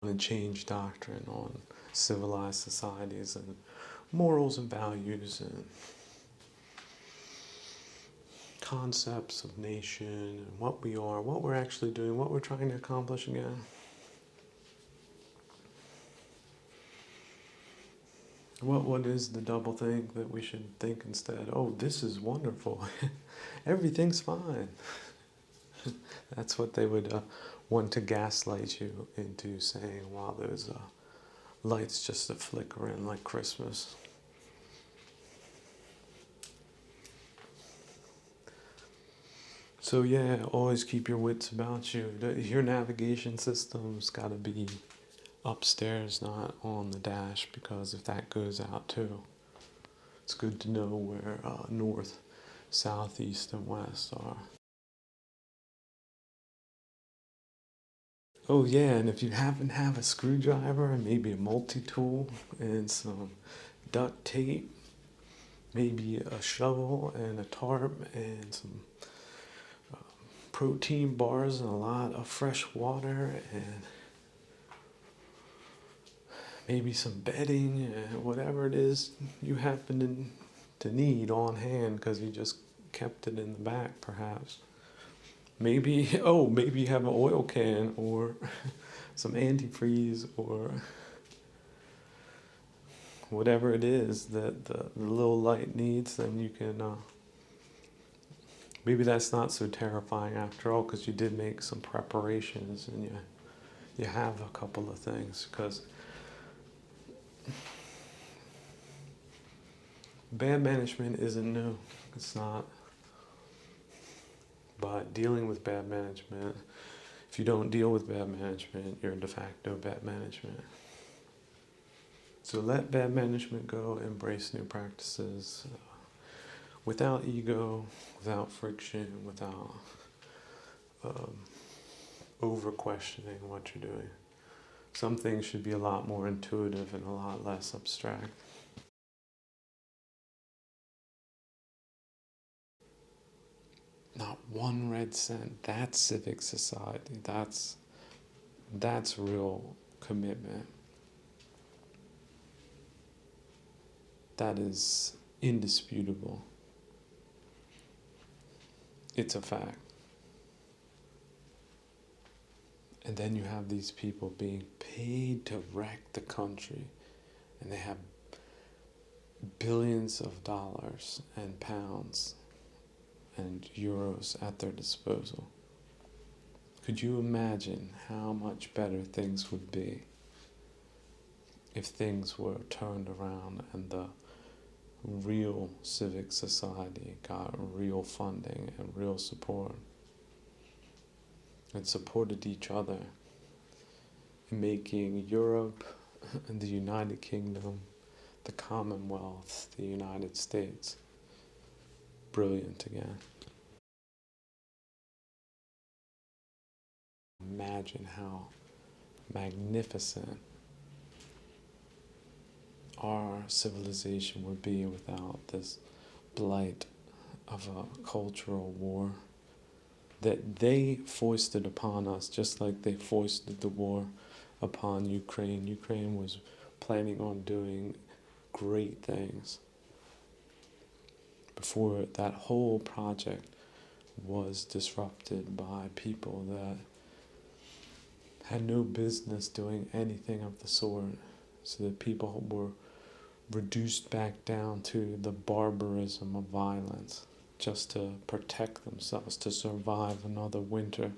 and change doctrine on civilized societies and morals and values and concepts of nation and what we are, what we're actually doing, what we're trying to accomplish again. What is the double think that we should think instead? Oh, this is wonderful. Everything's fine. That's what they would want to gaslight you into saying while there's lights just a flickering like Christmas. So yeah, always keep your wits about you. Your navigation system's got to be upstairs, not on the dash, because if that goes out too, it's good to know where north, south, east, and west are. Oh yeah, and if you happen to have a screwdriver and maybe a multi-tool and some duct tape, maybe a shovel and a tarp and some protein bars and a lot of fresh water and maybe some bedding and whatever it is you happen to need on hand because you just kept it in the back perhaps. Maybe, oh, maybe you have an oil can or some antifreeze or whatever it is that the little light needs, then you can, maybe that's not so terrifying after all because you did make some preparations and you have a couple of things because bad management isn't new. It's not. But dealing with bad management, if you don't deal with bad management, you're de facto bad management. So let bad management go, embrace new practices without ego, without friction, without over questioning what you're doing. Some things should be a lot more intuitive and a lot less abstract. Not one red cent. That's civic society. That's real commitment. That is indisputable. It's a fact. And then you have these people being paid to wreck the country, and they have billions of dollars and pounds and euros at their disposal. Could you imagine how much better things would be if things were turned around and the real civic society got real funding and real support and supported each other in making Europe and the United Kingdom, the Commonwealth, the United States brilliant again? Imagine how magnificent our civilization would be without this blight of a cultural war that they foisted upon us, just like they foisted the war upon Ukraine. Ukraine was planning on doing great things before that whole project was disrupted by people that had no business doing anything of the sort, so that people were reduced back down to the barbarism of violence just to protect themselves, to survive another winter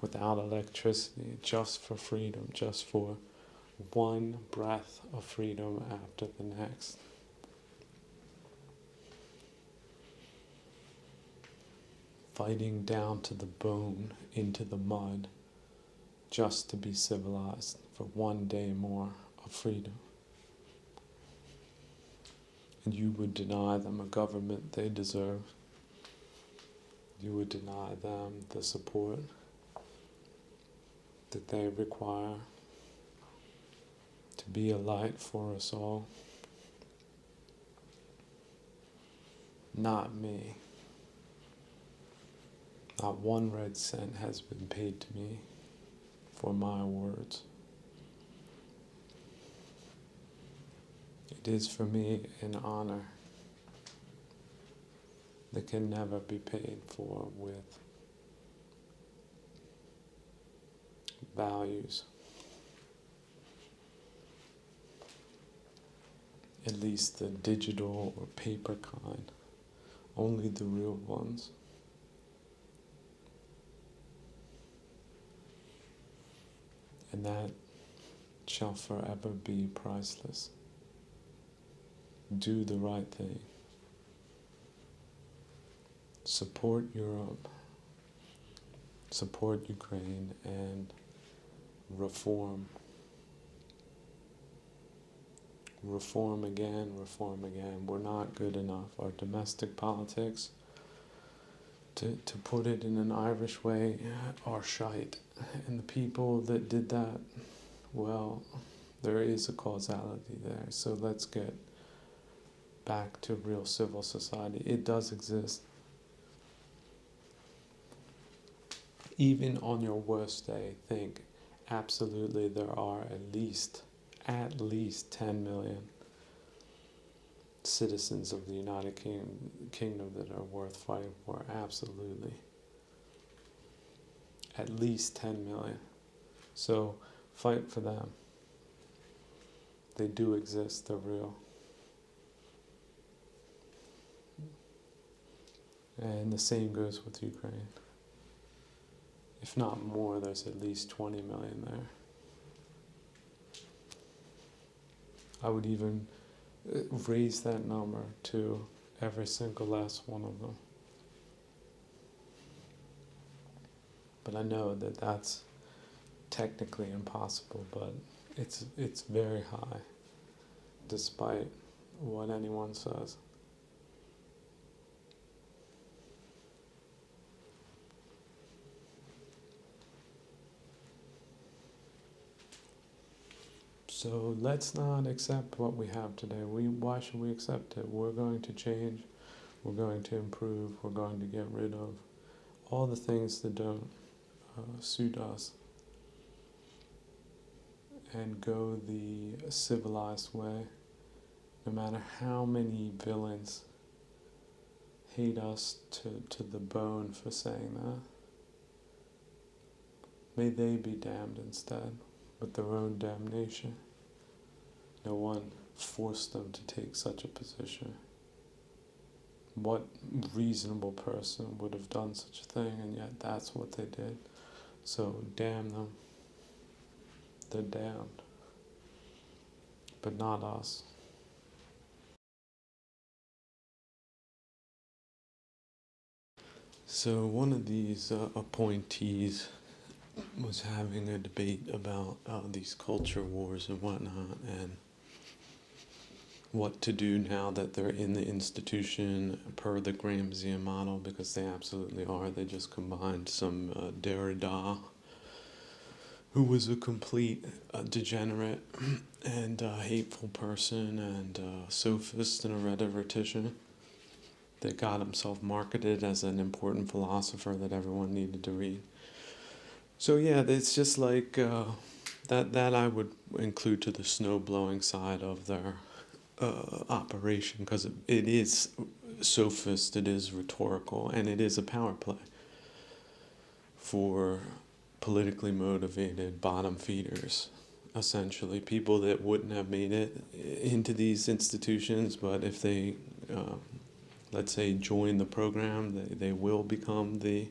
without electricity, just for freedom, just for one breath of freedom after the next. Fighting down to the bone, into the mud, just to be civilized for one day more of freedom. And you would deny them a government they deserve. You would deny them the support that they require to be a light for us all. Not me. Not one red cent has been paid to me for my words. It is for me an honor that can never be paid for with values, at least the digital or paper kind, only the real ones. And that shall forever be priceless. Do the right thing. Support Europe, support Ukraine, and reform. Reform again, reform again. We're not good enough. Our domestic politics, to put it in an Irish way, are shite. And the people that did that, well, there is a causality there. So let's get back to real civil society. It does exist. Even on your worst day, think, absolutely there are at least 10 million citizens of the United Kingdom that are worth fighting for. Absolutely. At least 10 million. So fight for them. They do exist, they're real. And the same goes with Ukraine. If not more, there's at least 20 million there. I would even raise that number to every single last one of them. But I know that that's technically impossible, but it's very high, despite what anyone says. So let's not accept what we have today. Why should we accept it? We're going to change, we're going to improve, we're going to get rid of all the things that don't suit us and go the civilized way, no matter how many villains hate us to the bone for saying that. May they be damned instead with their own damnation. No one forced them to take such a position. What reasonable person would have done such a thing, and yet that's what they did. So damn them. They're damned. But not us. So one of these appointees was having a debate about these culture wars and whatnot, and what to do now that they're in the institution per the Gramscian model, because they absolutely are. They just combined some Derrida, who was a complete degenerate and hateful person and sophist and a rhetorician that got himself marketed as an important philosopher that everyone needed to read. So yeah, it's just like that I would include to the snow-blowing side of their operation, because it is sophist, it is rhetorical, and it is a power play for politically motivated bottom feeders, essentially people that wouldn't have made it into these institutions, but if they let's say join the program, they will become the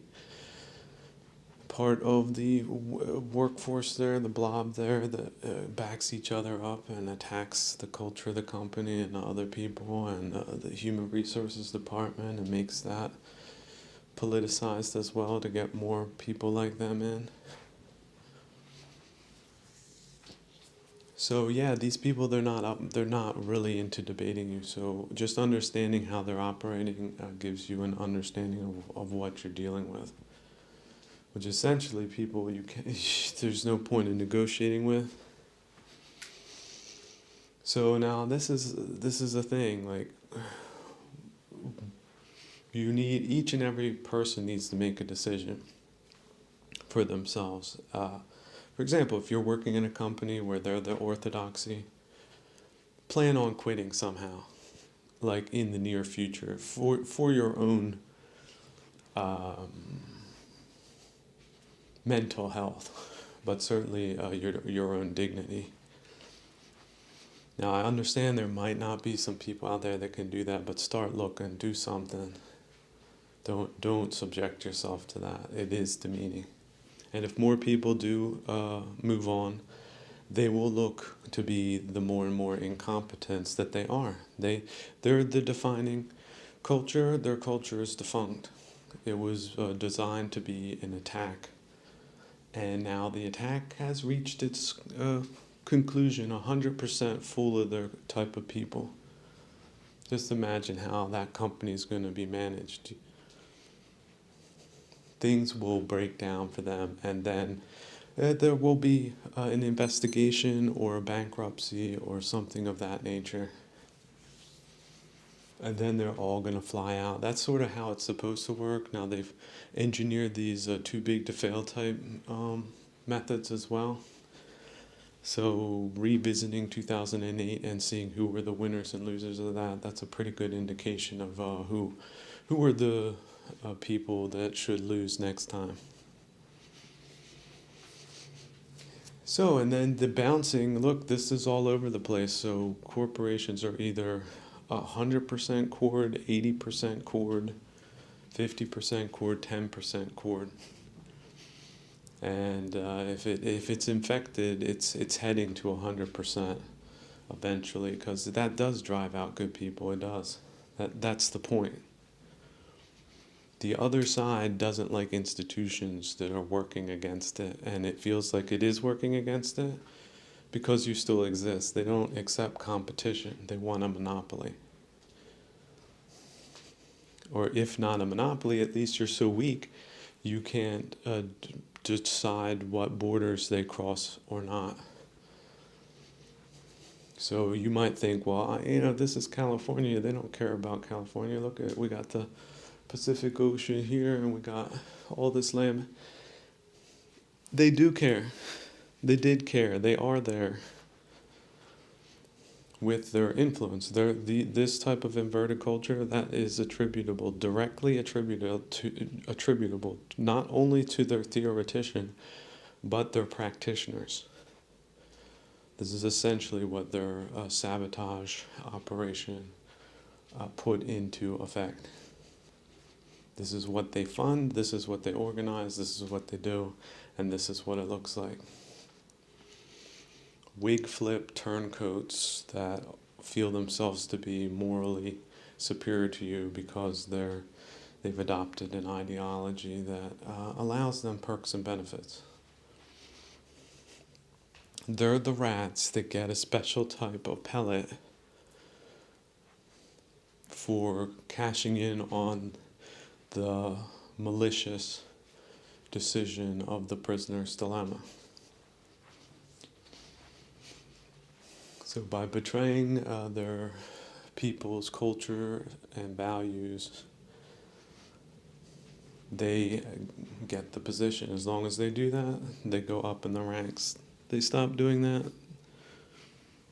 part of the workforce there, the blob there that backs each other up and attacks the culture of the company and other people and the human resources department, and makes that politicized as well to get more people like them in. So yeah, these people, they're not really into debating you. So just understanding how they're operating gives you an understanding of what you're dealing with. Which essentially people there's no point in negotiating with. So now this is a thing, like each and every person needs to make a decision for themselves. For example, if you're working in a company where they're the orthodoxy, plan on quitting somehow, like in the near future, for your own mental health, but certainly your own dignity. Now, I understand there might not be some people out there that can do that, but start looking, do something. Don't subject yourself to that. It is demeaning. And if more people do move on, they will look to be the more and more incompetents that they are. They're the defining culture. Their culture is defunct. It was designed to be an attack. And now the attack has reached its conclusion, 100% full of their type of people. Just imagine how that company is going to be managed. Things will break down for them, and then there will be an investigation or a bankruptcy or something of that nature. And then they're all going to fly out. That's sort of how it's supposed to work. Now they've engineered these too big to fail type methods as well. So revisiting 2008 and seeing who were the winners and losers of that, that's a pretty good indication of who were the people that should lose next time. So, and then the bouncing, look, this is all over the place. So corporations are either 100% cord, 80% cord, 50% cord, 10% cord. And if it's infected, it's heading to 100% eventually, because that does drive out good people. It does. That's the point. The other side doesn't like institutions that are working against it, and it feels like it is working against it because you still exist. They don't accept competition. They want a monopoly. Or if not a monopoly, at least you're so weak you can't decide what borders they cross or not. So you might think, well, this is California. They don't care about California. Look at, we got the Pacific Ocean here, and we got all this land. They do care. They did care. They are there with their influence. This type of inverted culture, that is directly attributable not only to their theoretician, but their practitioners. This is essentially what their sabotage operation put into effect. This is what they fund, this is what they organize, this is what they do, and this is what it looks like. Wig flip turncoats that feel themselves to be morally superior to you because they've adopted an ideology that allows them perks and benefits. They're the rats that get a special type of pellet for cashing in on the malicious decision of the prisoner's dilemma. So by betraying their people's culture and values, they get the position. As long as they do that, they go up in the ranks. They stop doing that,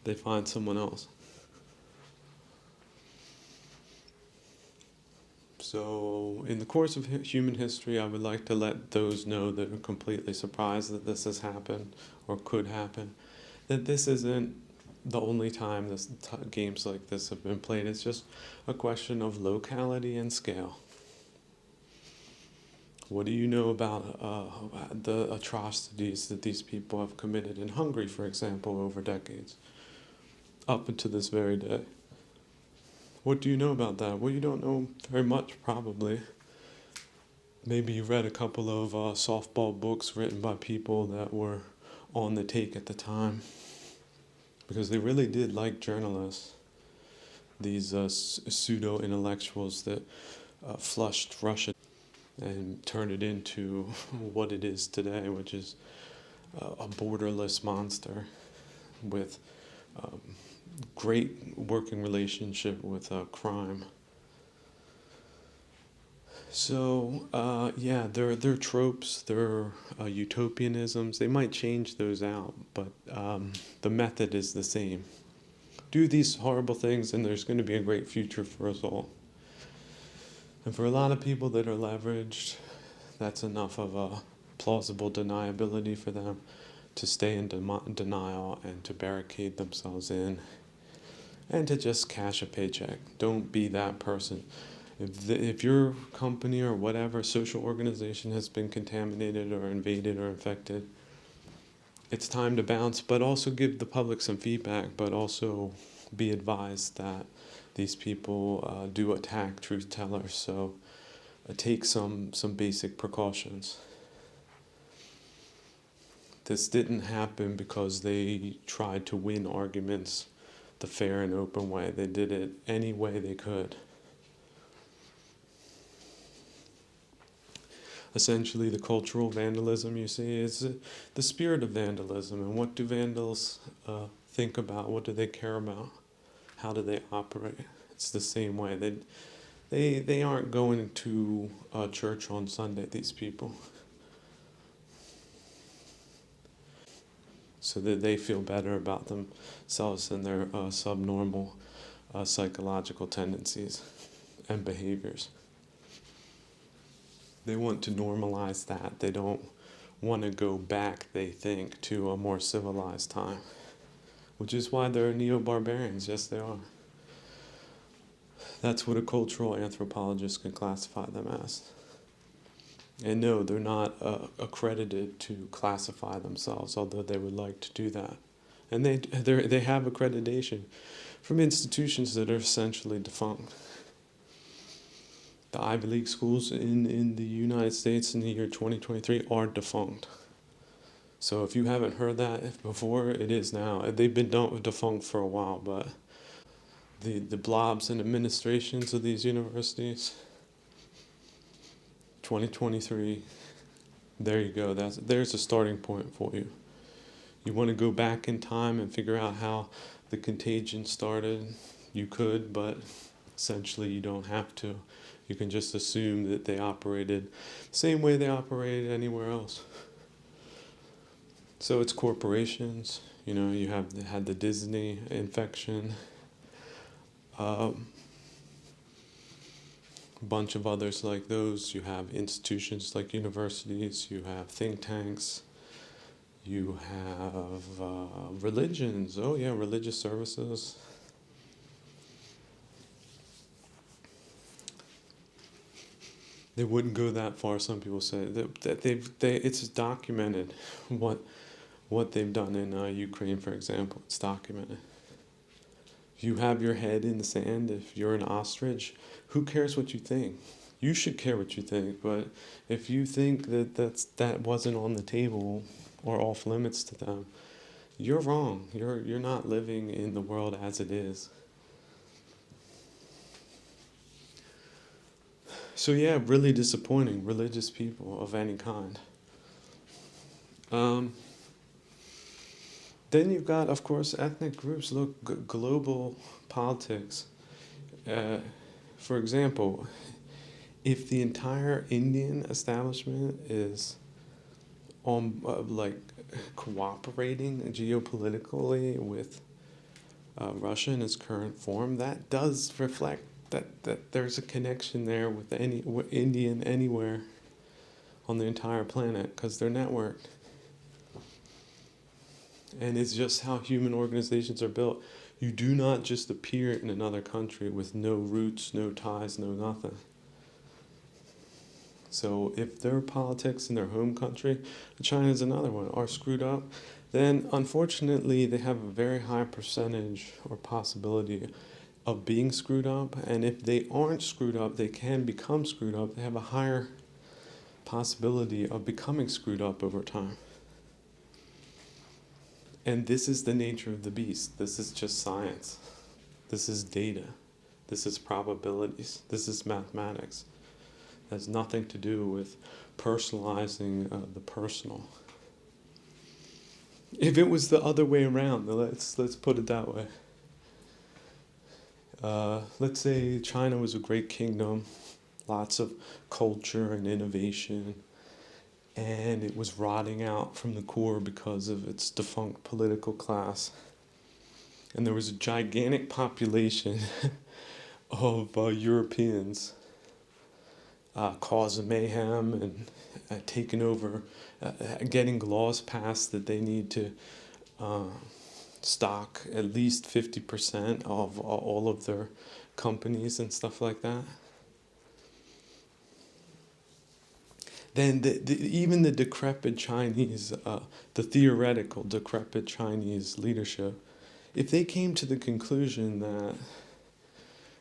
they find someone else. So in the course of human history, I would like to let those know that are completely surprised that this has happened or could happen, that this isn't the only time games like this have been played. It's just a question of locality and scale. What do you know about the atrocities that these people have committed in Hungary, for example, over decades, up until this very day? What do you know about that? Well, you don't know very much, probably. Maybe you read a couple of softball books written by people that were on the take at the time, because they really did like journalists, these pseudo-intellectuals that flushed Russia and turned it into what it is today, which is a borderless monster with great working relationship with crime. So, they're tropes, they're utopianisms. They might change those out, but the method is the same. do these horrible things, and there's going to be a great future for us all. And for a lot of people that are leveraged, that's enough of a plausible deniability for them to stay in denial and to barricade themselves in and to just cash a paycheck. Don't be that person. If your company or whatever social organization has been contaminated or invaded or infected, it's time to bounce, but also give the public some feedback, but also be advised that these people do attack truth tellers, so take some basic precautions. This didn't happen because they tried to win arguments the fair and open way. They did it any way they could. Essentially, the cultural vandalism you see is the spirit of vandalism. And what do vandals think about? What do they care about? How do they operate? It's the same way. They aren't going to church on Sunday, these people. So that they feel better about themselves and their subnormal psychological tendencies and behaviors. They want to normalize that. They don't want to go back, they think, to a more civilized time, which is why they're neo-barbarians. Yes, they are. That's what a cultural anthropologist can classify them as. And no, they're not accredited to classify themselves, although they would like to do that. And they have accreditation from institutions that are essentially defunct. The Ivy League schools in the United States in the year 2023 are defunct. So if you haven't heard that before, it is now. They've been defunct for a while, but the blobs and administrations of these universities, 2023, there you go. There's a starting point for you. You want to go back in time and figure out how the contagion started, you could, but essentially you don't have to. You can just assume that they operated the same way they operated anywhere else. So it's corporations, you had the Disney infection, a bunch of others like those. You have institutions like universities, you have think tanks, you have religions, religious services. They wouldn't go that far. Some people say that it's documented what they've done in Ukraine, for example. It's documented. If you have your head in the sand, if you're an ostrich, who cares what you think? You should care what you think, but if you think that wasn't on the table or off limits to them, you're wrong. You're not living in the world as it is. So yeah, really disappointing, religious people of any kind. Then you've got, of course, ethnic groups. Look, global politics. For example, if the entire Indian establishment is cooperating geopolitically with Russia in its current form, that does reflect that there's a connection there with any Indian anywhere on the entire planet, because they're networked. And it's just how human organizations are built. You do not just appear in another country with no roots, no ties, no nothing. So if their politics in their home country, China's another one, are screwed up, then unfortunately they have a very high percentage or possibility of being screwed up. And if they aren't screwed up, they can become screwed up. They have a higher possibility of becoming screwed up over time. And this is the nature of the beast. This is just science. This is data. This is probabilities. This is mathematics. It has nothing to do with personalizing the personal. If it was the other way around, let's put it that way. Let's say China was a great kingdom, lots of culture and innovation, and it was rotting out from the core because of its defunct political class. and there was a gigantic population of Europeans causing mayhem and taking over, getting laws passed that they need to stock at least 50% of all of their companies and stuff like that. Then even the decrepit Chinese, the theoretical decrepit Chinese leadership, if they came to the conclusion that,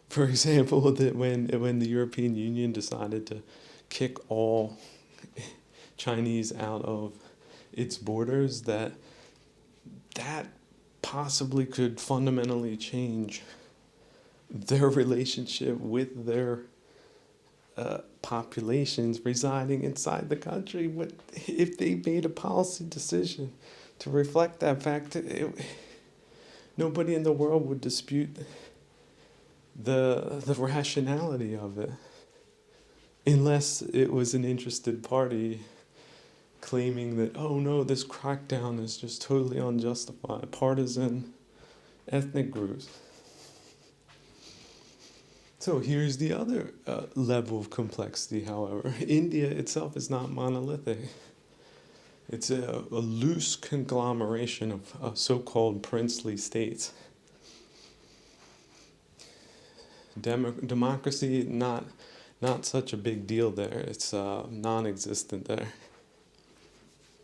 for example, that when the European Union decided to kick all Chinese out of its borders, that possibly could fundamentally change their relationship with their populations residing inside the country. What if they made a policy decision to reflect that fact? Nobody in the world would dispute the rationality of it, unless it was an interested party claiming that, oh no, this crackdown is just totally unjustified, partisan ethnic groups. So here's the other level of complexity, however. India itself is not monolithic. It's a loose conglomeration of so-called princely states. Democracy, not such a big deal there. It's non-existent there.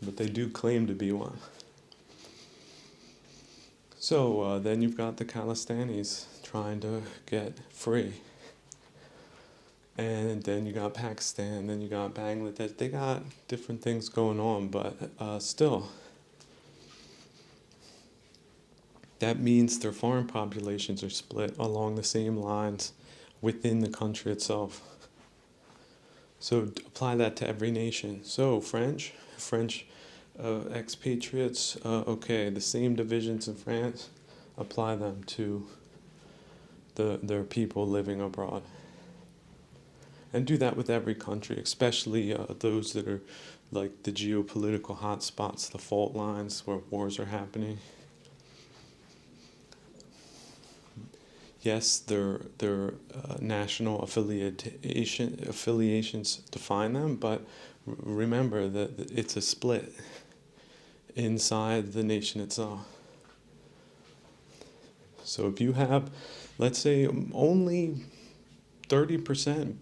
But they do claim to be one. So then you've got the Khalistanis trying to get free. And then you got Pakistan, then you got Bangladesh. They got different things going on, but still, that means their foreign populations are split along the same lines within the country itself. So apply that to every nation. So French expatriates, okay, the same divisions in France, apply them to their people living abroad. And do that with every country, especially those that are like the geopolitical hotspots, the fault lines where wars are happening. Yes, their national affiliations define them, but remember that it's a split inside the nation itself. So if you have, let's say, only 30%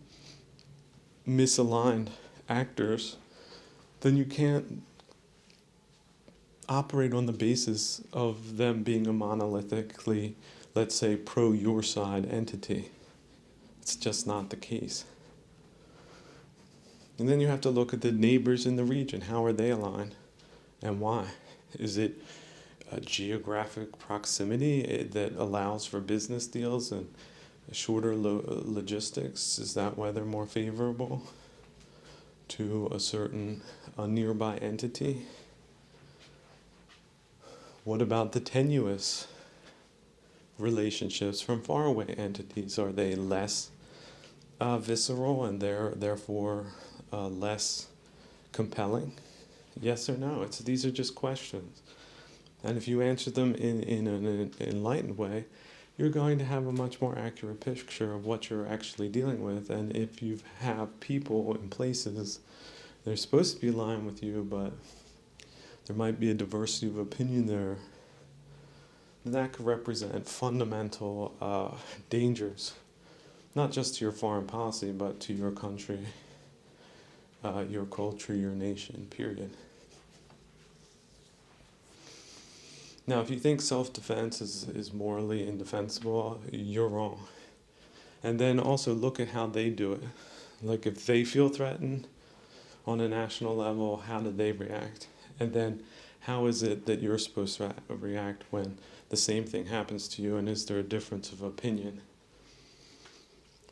misaligned actors, then you can't operate on the basis of them being a monolithically, let's say, pro-your side entity. It's just not the case. And then you have to look at the neighbors in the region. How are they aligned? And why? Is it a geographic proximity that allows for business deals and shorter logistics? Is that why they're more favorable to a nearby entity? What about the tenuous relationships from faraway entities? Are they less visceral and therefore less compelling? Yes or no? These are just questions. And if you answer them in an enlightened way, you're going to have a much more accurate picture of what you're actually dealing with. And if you have people in places they're supposed to be aligned with you, but there might be a diversity of opinion there, that could represent fundamental dangers, not just to your foreign policy, but to your country, your culture, your nation, period. Now, if you think self-defense is morally indefensible, you're wrong. And then also look at how they do it. Like if they feel threatened on a national level, how do they react? And then how is it that you're supposed to react when the same thing happens to you? And is there a difference of opinion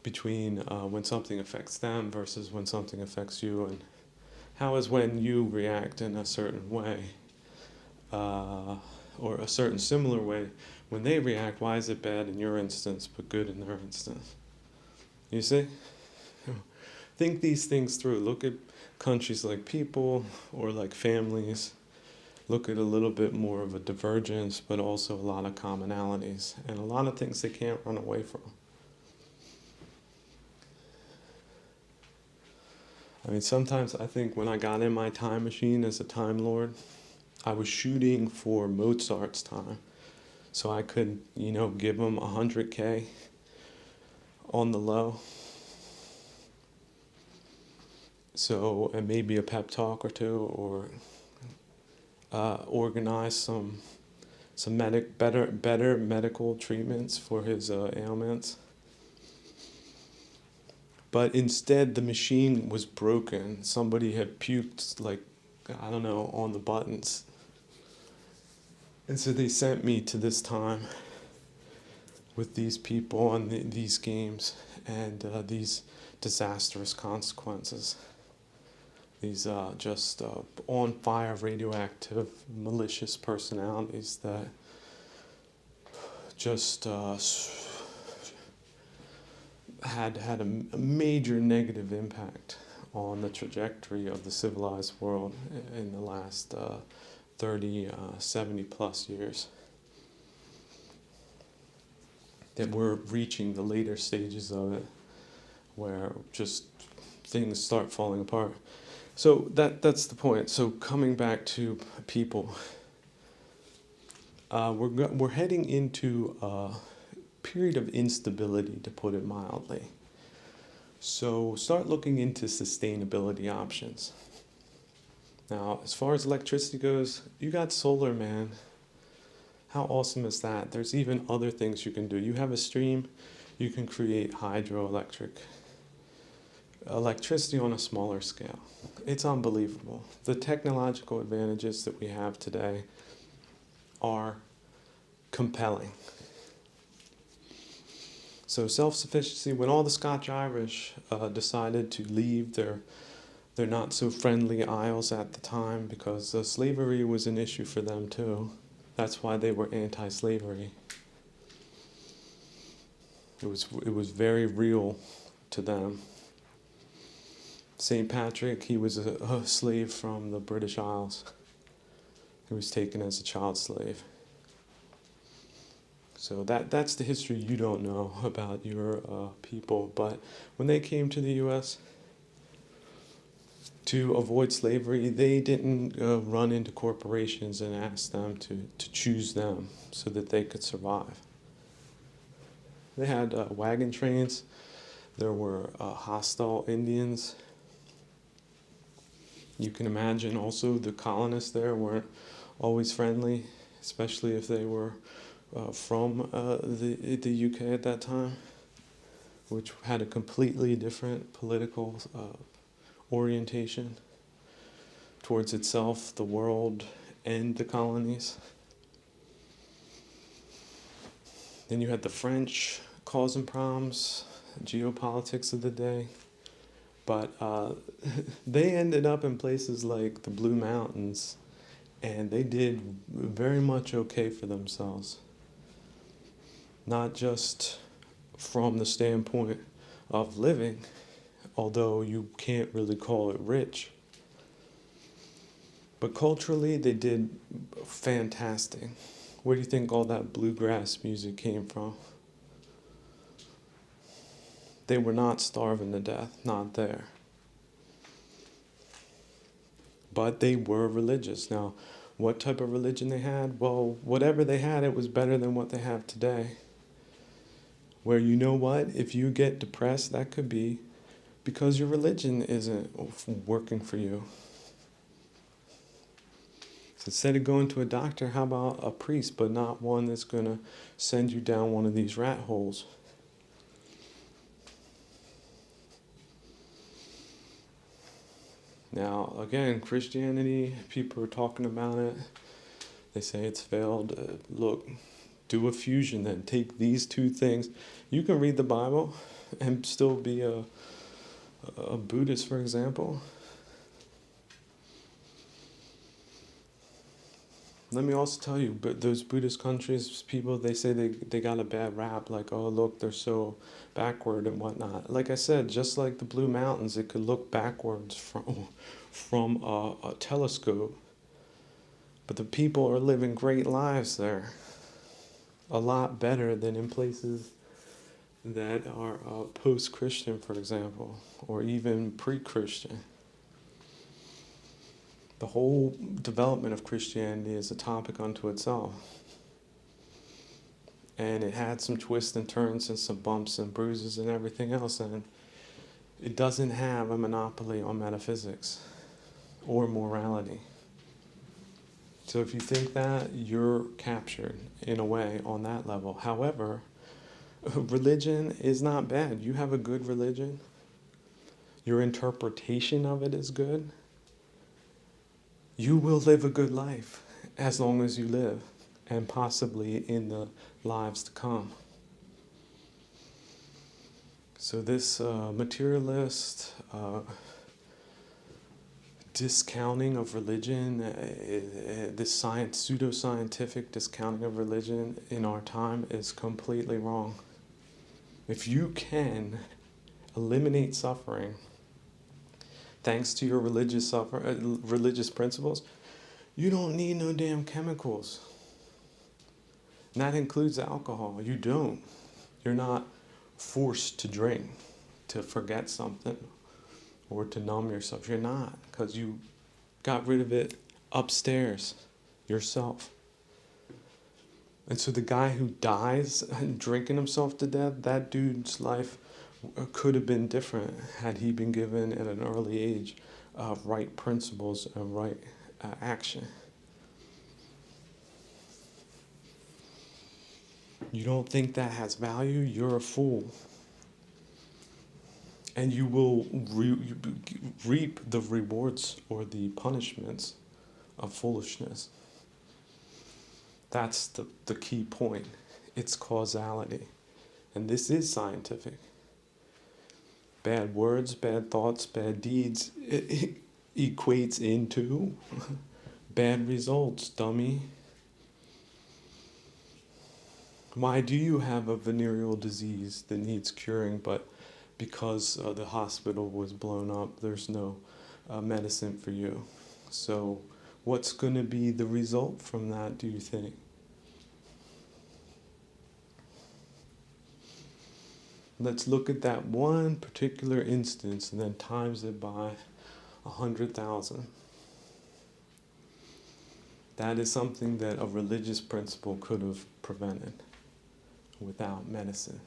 between when something affects them versus when something affects you? And how is when you react in a certain way or a certain similar way, when they react, why is it bad in your instance but good in their instance? You see? Think these things through. Look at countries like people or like families look at a little bit more of a divergence, but also a lot of commonalities and a lot of things they can't run away from. I mean, sometimes I think when I got in my time machine as a Time Lord, I was shooting for Mozart's time. So I could, give him 100K on the low. So, and maybe a pep talk or two, or organize some better medical treatments for his ailments. But instead, the machine was broken. Somebody had puked, on the buttons. And so they sent me to this time with these people and these games and these disastrous consequences. These just on fire, radioactive, malicious personalities that just had a major negative impact on the trajectory of the civilized world in the last 30, 70 plus years. That we're reaching the later stages of it, where just things start falling apart. So that's the point. So coming back to people, we're heading into a period of instability, to put it mildly. So start looking into sustainability options. Now, as far as electricity goes, you got solar, man. How awesome is that? There's even other things you can do. You have a stream, you can create hydroelectric electricity on a smaller scale. It's unbelievable. The technological advantages that we have today are compelling. So self-sufficiency, when all the Scotch-Irish decided to leave their not so friendly isles at the time, because slavery was an issue for them too. That's why they were anti-slavery. It was very real to them. St. Patrick, he was a slave from the British Isles. He was taken as a child slave. So that's the history you don't know about your people. But when they came to the U.S., to avoid slavery, they didn't run into corporations and ask them to choose them so that they could survive. They had wagon trains. There were hostile Indians. You can imagine also the colonists there weren't always friendly, especially if they were from the UK at that time, which had a completely different political orientation towards itself, the world, and the colonies. Then you had the French causing problems, geopolitics of the day. But they ended up in places like the Blue Mountains, and they did very much okay for themselves. Not just from the standpoint of living, although you can't really call it rich. But culturally, they did fantastic. Where do you think all that bluegrass music came from? They were not starving to death, not there. But they were religious. Now, what type of religion they had? Well, whatever they had, it was better than what they have today. Where, you know what? If you get depressed, that could be because your religion isn't working for you. So instead of going to a doctor, how about a priest, but not one that's going to send you down one of these rat holes? Now, again, Christianity, people are talking about it. They say it's failed. Look, do a fusion then. Take these two things. You can read the Bible and still be a Buddhist, for example. Let me also tell you, but those Buddhist countries, people, they say they got a bad rap, like, oh, look, they're so backward and whatnot. Like I said, just like the Blue Mountains, it could look backwards from a telescope. But the people are living great lives there. A lot better than in places that are post-Christian, for example, or even pre-Christian. The whole development of Christianity is a topic unto itself. And it had some twists and turns and some bumps and bruises and everything else. And it doesn't have a monopoly on metaphysics or morality. So if you think that, you're captured in a way on that level. However, religion is not bad. You have a good religion. Your interpretation of it is good. You will live a good life as long as you live, and possibly in the lives to come. So this materialist discounting of religion, this pseudo-scientific discounting of religion in our time is completely wrong. If you can eliminate suffering thanks to your religious principles, you don't need no damn chemicals. And that includes alcohol. You don't. You're not forced to drink to forget something or to numb yourself. You're not, because you got rid of it upstairs yourself. And so the guy who dies drinking himself to death, that dude's life could have been different had he been given at an early age right principles and right action. You don't think that has value? You're a fool. And you will reap the rewards or the punishments of foolishness. That's the key point. It's causality. And this is scientific. Bad words, bad thoughts, bad deeds, it equates into bad results, dummy. Why do you have a venereal disease that needs curing, but because the hospital was blown up, there's no medicine for you? So what's going to be the result from that, do you think? Let's look at that one particular instance and then times it by 100,000. That is something that a religious principle could have prevented without medicine.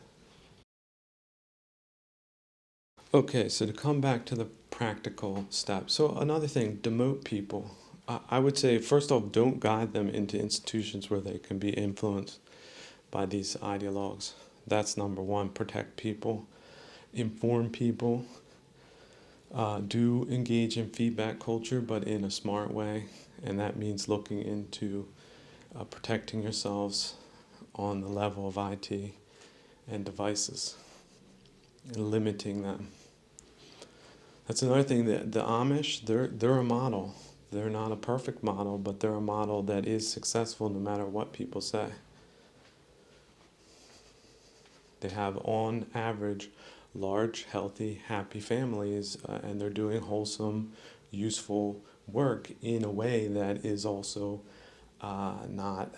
Okay, so to come back to the practical steps. So another thing, demote people. I would say, first off, don't guide them into institutions where they can be influenced by these ideologues. That's number one. Protect people, inform people, do engage in feedback culture, but in a smart way. And that means looking into protecting yourselves on the level of IT and devices and limiting them. That's another thing, that the Amish, they're a model. They're not a perfect model, but they're a model that is successful no matter what people say. They have, on average, large, healthy, happy families, and they're doing wholesome, useful work in a way that is also not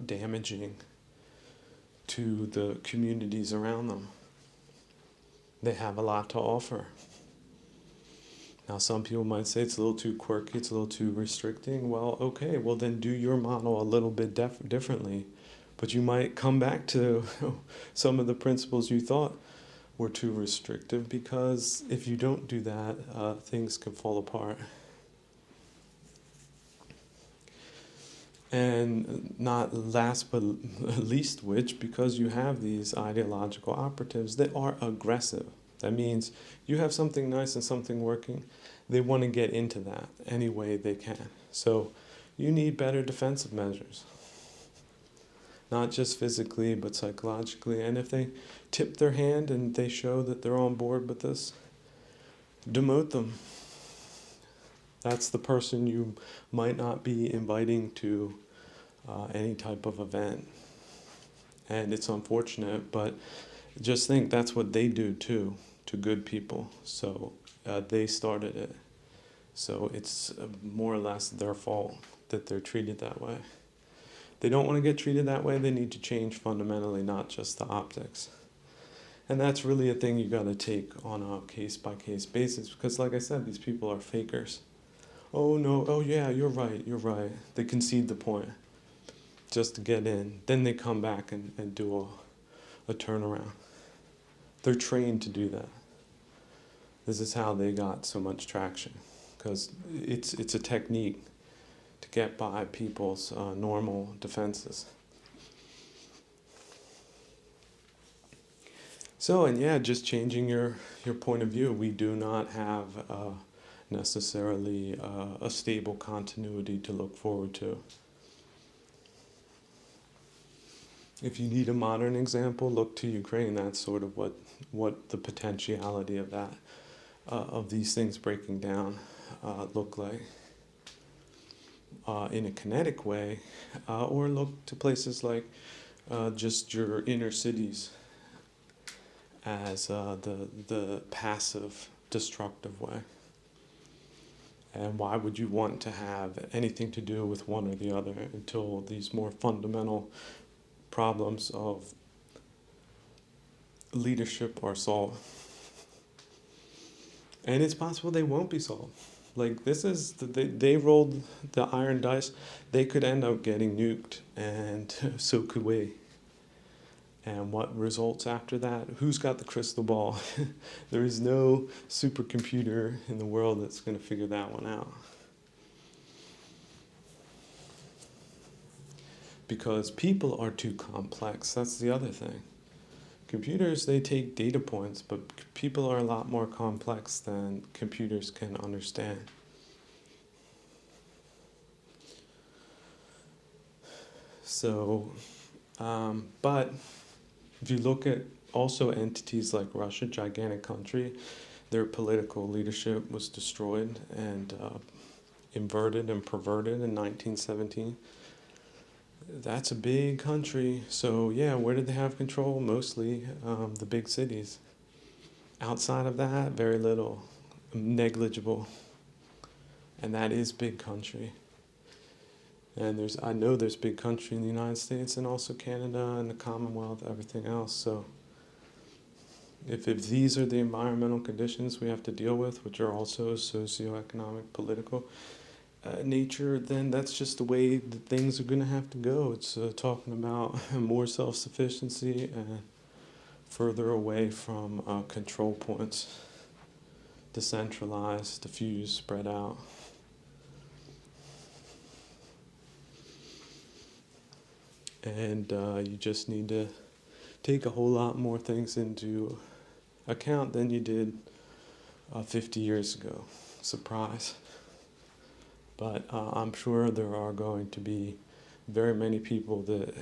damaging to the communities around them. They have a lot to offer. Now, some people might say it's a little too quirky, it's a little too restricting. Well, okay, well then do your model a little bit differently. But you might come back to some of the principles you thought were too restrictive, because if you don't do that, things can fall apart. And not last but least which, because you have these ideological operatives that are aggressive. That means you have something nice and something working. They want to get into that any way they can. So you need better defensive measures. Not just physically, but psychologically. And if they tip their hand and they show that they're on board with this, demote them. That's the person you might not be inviting to any type of event. And it's unfortunate, but just think that's what they do too, to good people. So they started it. So it's more or less their fault. that they're treated that way. They don't want to get treated that way, they need to change fundamentally, not just the optics. And that's really a thing you got to take on a case-by-case basis, because like I said, these people are fakers. Oh no, oh yeah, you're right. They concede the point just to get in. Then they come back and do a turnaround. They're trained to do that. This is how they got so much traction, because it's a technique to get by people's normal defenses. So, and yeah, just changing your point of view. We do not have necessarily a stable continuity to look forward to. If you need a modern example, look to Ukraine. That's sort of what the potentiality of that, of these things breaking down look like. In a kinetic way, or look to places like just your inner cities as the passive, destructive way. And why would you want to have anything to do with one or the other until these more fundamental problems of leadership are solved? And it's possible they won't be solved. Like, this is, they rolled the iron dice. They could end up getting nuked, and so could we. And what results after that? Who's got the crystal ball? There is no supercomputer in the world that's going to figure that one out. Because people are too complex. That's the other thing. Computers, they take data points, but people are a lot more complex than computers can understand. So, but if you look at also entities like Russia, gigantic country, their political leadership was destroyed and inverted and perverted in 1917. That's a big country. So yeah, where did they have control? Mostly the big cities. Outside of that, very little, negligible. And that is big country. And I know there's big country in the United States and also Canada and the Commonwealth, everything else. So if these are the environmental conditions we have to deal with, which are also socioeconomic, political nature, then that's just the way that things are going to have to go. It's talking about more self-sufficiency and further away from control points, decentralized, diffuse, spread out. And you just need to take a whole lot more things into account than you did 50 years ago. Surprise. But I'm sure there are going to be very many people that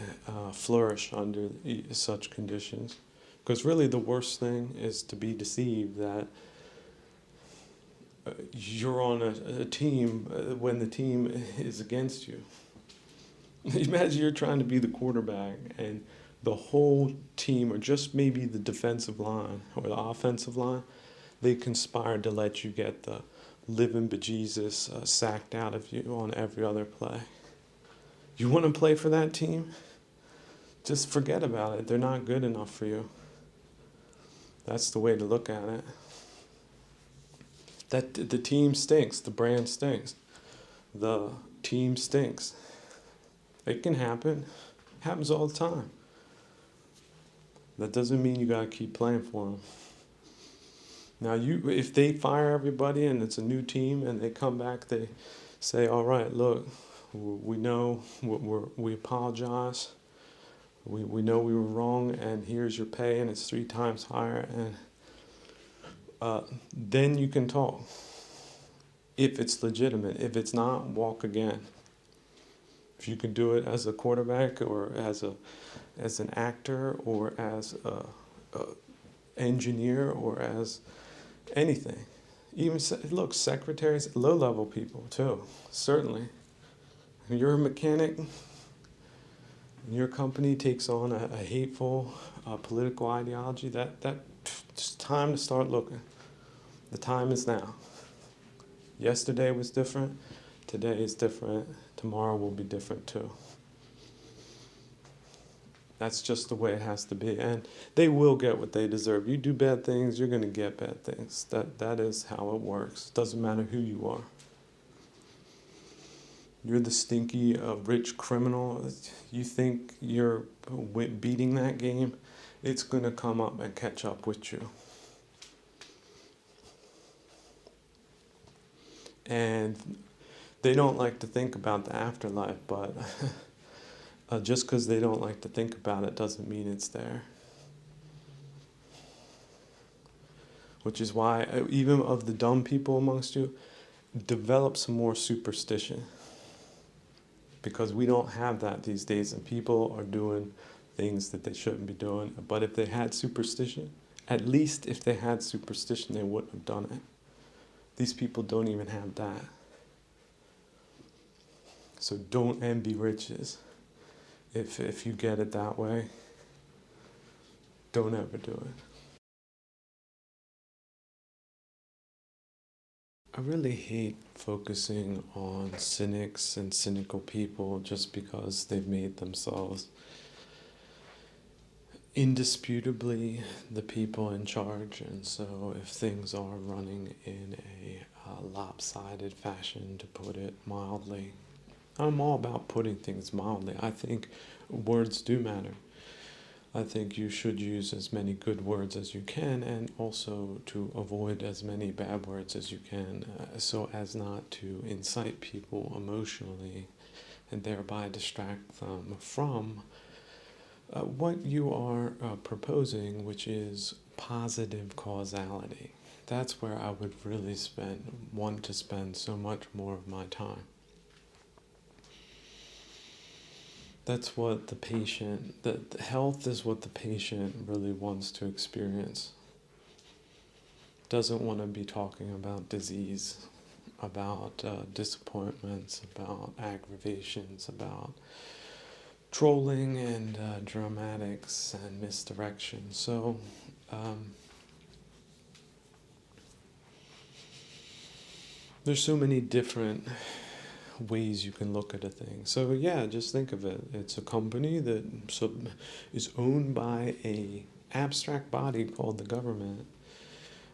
flourish under such conditions. Because really the worst thing is to be deceived that you're on a team when the team is against you. Imagine you're trying to be the quarterback and the whole team, or just maybe the defensive line or the offensive line, they conspired to let you get the living bejesus sacked out of you on every other play. You want to play for that team? Just forget about it. They're not good enough for you. That's the way to look at it. That the team stinks. The brand stinks. The team stinks. It can happen. It happens all the time. That doesn't mean you gotta keep playing for them. Now, if they fire everybody and it's a new team and they come back, they say, "All right, look, we know, we apologize. We know we were wrong, and here's your pay, and it's 3 times higher." And then you can talk. If it's legitimate. If it's not, walk again. If you can do it as a quarterback or as an actor or as a engineer or as anything. Even, look, secretaries, low-level people too, certainly. If you're a mechanic, and your company takes on a hateful political ideology, it's time to start looking. The time is now. Yesterday was different. Today is different. tomorrow will be different too. That's just the way it has to be. And they will get what they deserve. You do bad things, you're going to get bad things. That is how it works. Doesn't matter who you are. You're the stinky, rich criminal. You think you're beating that game, it's going to come up and catch up with you. And they don't like to think about the afterlife, but just because they don't like to think about it doesn't mean it's there. Which is why, even of the dumb people amongst you, develop some more superstition. Because we don't have that these days, and people are doing things that they shouldn't be doing. But if they had superstition, at least if they had superstition, they wouldn't have done it. These people don't even have that. So don't envy riches. If you get it that way, don't ever do it. I really hate focusing on cynics and cynical people just because they've made themselves indisputably the people in charge. And so if things are running in a lopsided fashion, to put it mildly, I'm all about putting things mildly. I think words do matter. I think you should use as many good words as you can, and also to avoid as many bad words as you can, so as not to incite people emotionally and thereby distract them from what you are proposing, which is positive causality. That's where I would really want to spend so much more of my time. That's what the patient, the health is what the patient really wants to experience. Doesn't want to be talking about disease, about disappointments, about aggravations, about trolling and dramatics and misdirection. So, there's so many different ways you can look at a thing. So yeah, just think of it. It's a company that is owned by a abstract body called the government,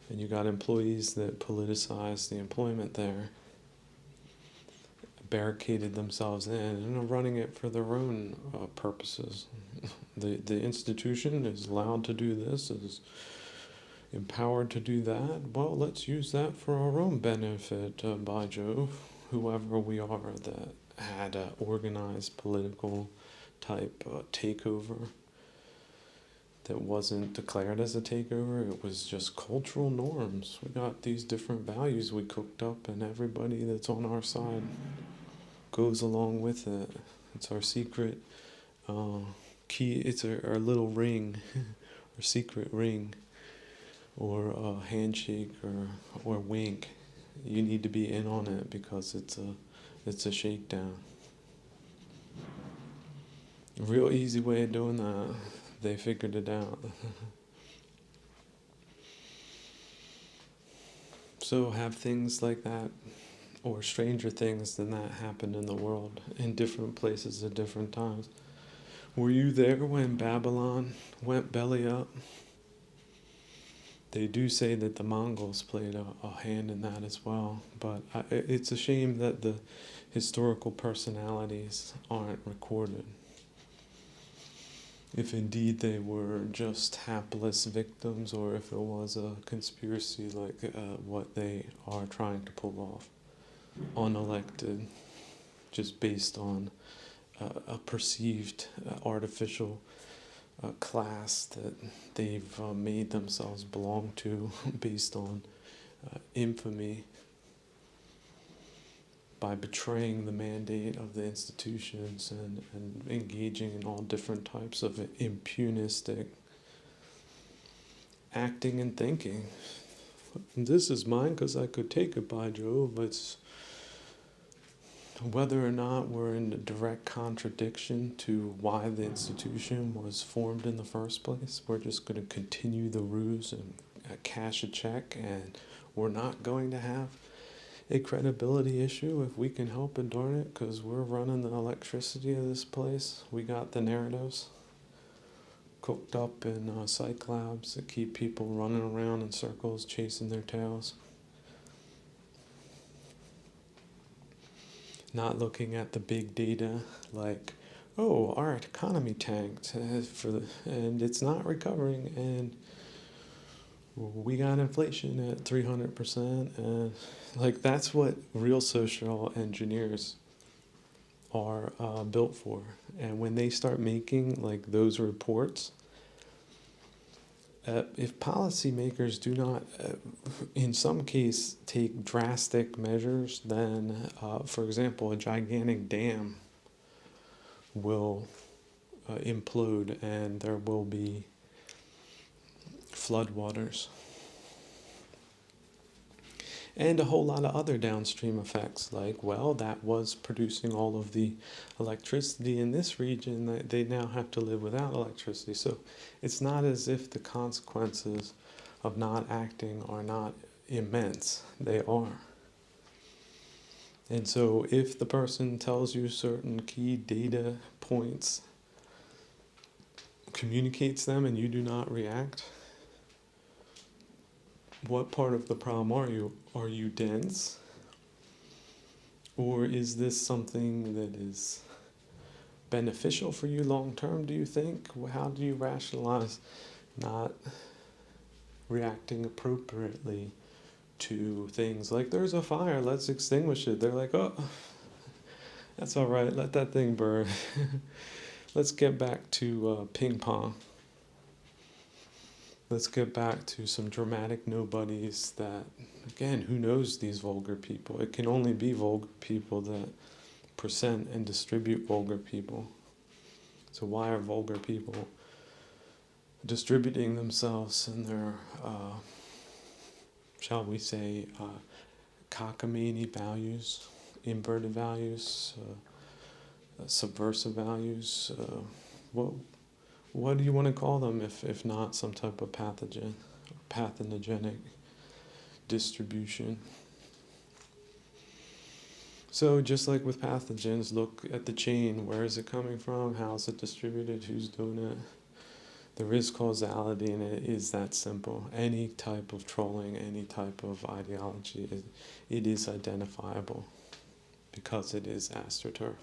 and you got employees that politicize the employment there, barricaded themselves in, and are running it for their own purposes. The institution is allowed to do this, is empowered to do that. Well, let's use that for our own benefit, by Jove. Whoever we are that had an organized political type takeover that wasn't declared as a takeover, it was just cultural norms. We got these different values we cooked up, and everybody that's on our side goes along with it. It's our secret key, it's our little ring, our secret ring, or a handshake or wink. You need to be in on it because it's a shakedown. A real easy way of doing that. They figured it out. So have things like that, or stranger things than that, happen in the world in different places at different times. Were you there when Babylon went belly up? They do say that the Mongols played a hand in that as well, but it's a shame that the historical personalities aren't recorded. If indeed they were just hapless victims, or if it was a conspiracy like what they are trying to pull off, unelected, just based on a perceived artificial class that they've made themselves belong to based on infamy, by betraying the mandate of the institutions and engaging in all different types of impugnistic acting and thinking. This is mine because I could take it, by Jove. It's whether or not we're in direct contradiction to why the institution was formed in the first place. We're just going to continue the ruse and cash a check, and we're not going to have a credibility issue if we can help it, darn it, because we're running the electricity of this place. We got the narratives cooked up in psych labs that keep people running around in circles chasing their tails. Not looking at the big data like, oh, our economy tanked and it's not recovering, and we got inflation at 300%, and like that's what real social engineers are built for. And when they start making like those reports, if policymakers do not, in some case, take drastic measures, then, for example, a gigantic dam will implode and there will be floodwaters. And a whole lot of other downstream effects, like, well, that was producing all of the electricity in this region. They now have to live without electricity. So it's not as if the consequences of not acting are not immense. They are. And so if the person tells you certain key data points, communicates them, and you do not react, what part of the problem are you? Are you dense? Or is this something that is beneficial for you long term, do you think? How do you rationalize not reacting appropriately to things like, there's a fire, let's extinguish it? They're like, oh, that's all right, let that thing burn. Let's get back to ping pong. Let's get back to some dramatic nobodies that, again, who knows these vulgar people? It can only be vulgar people that present and distribute vulgar people. So why are vulgar people distributing themselves in their, shall we say, cockamamie values, inverted values, subversive values? What do you want to call them if not some type of pathogenic distribution? So just like with pathogens, look at the chain. Where is it coming from? How is it distributed? Who's doing it? There is causality, and it is that simple. Any type of trolling, any type of ideology, it is identifiable because it is astroturf.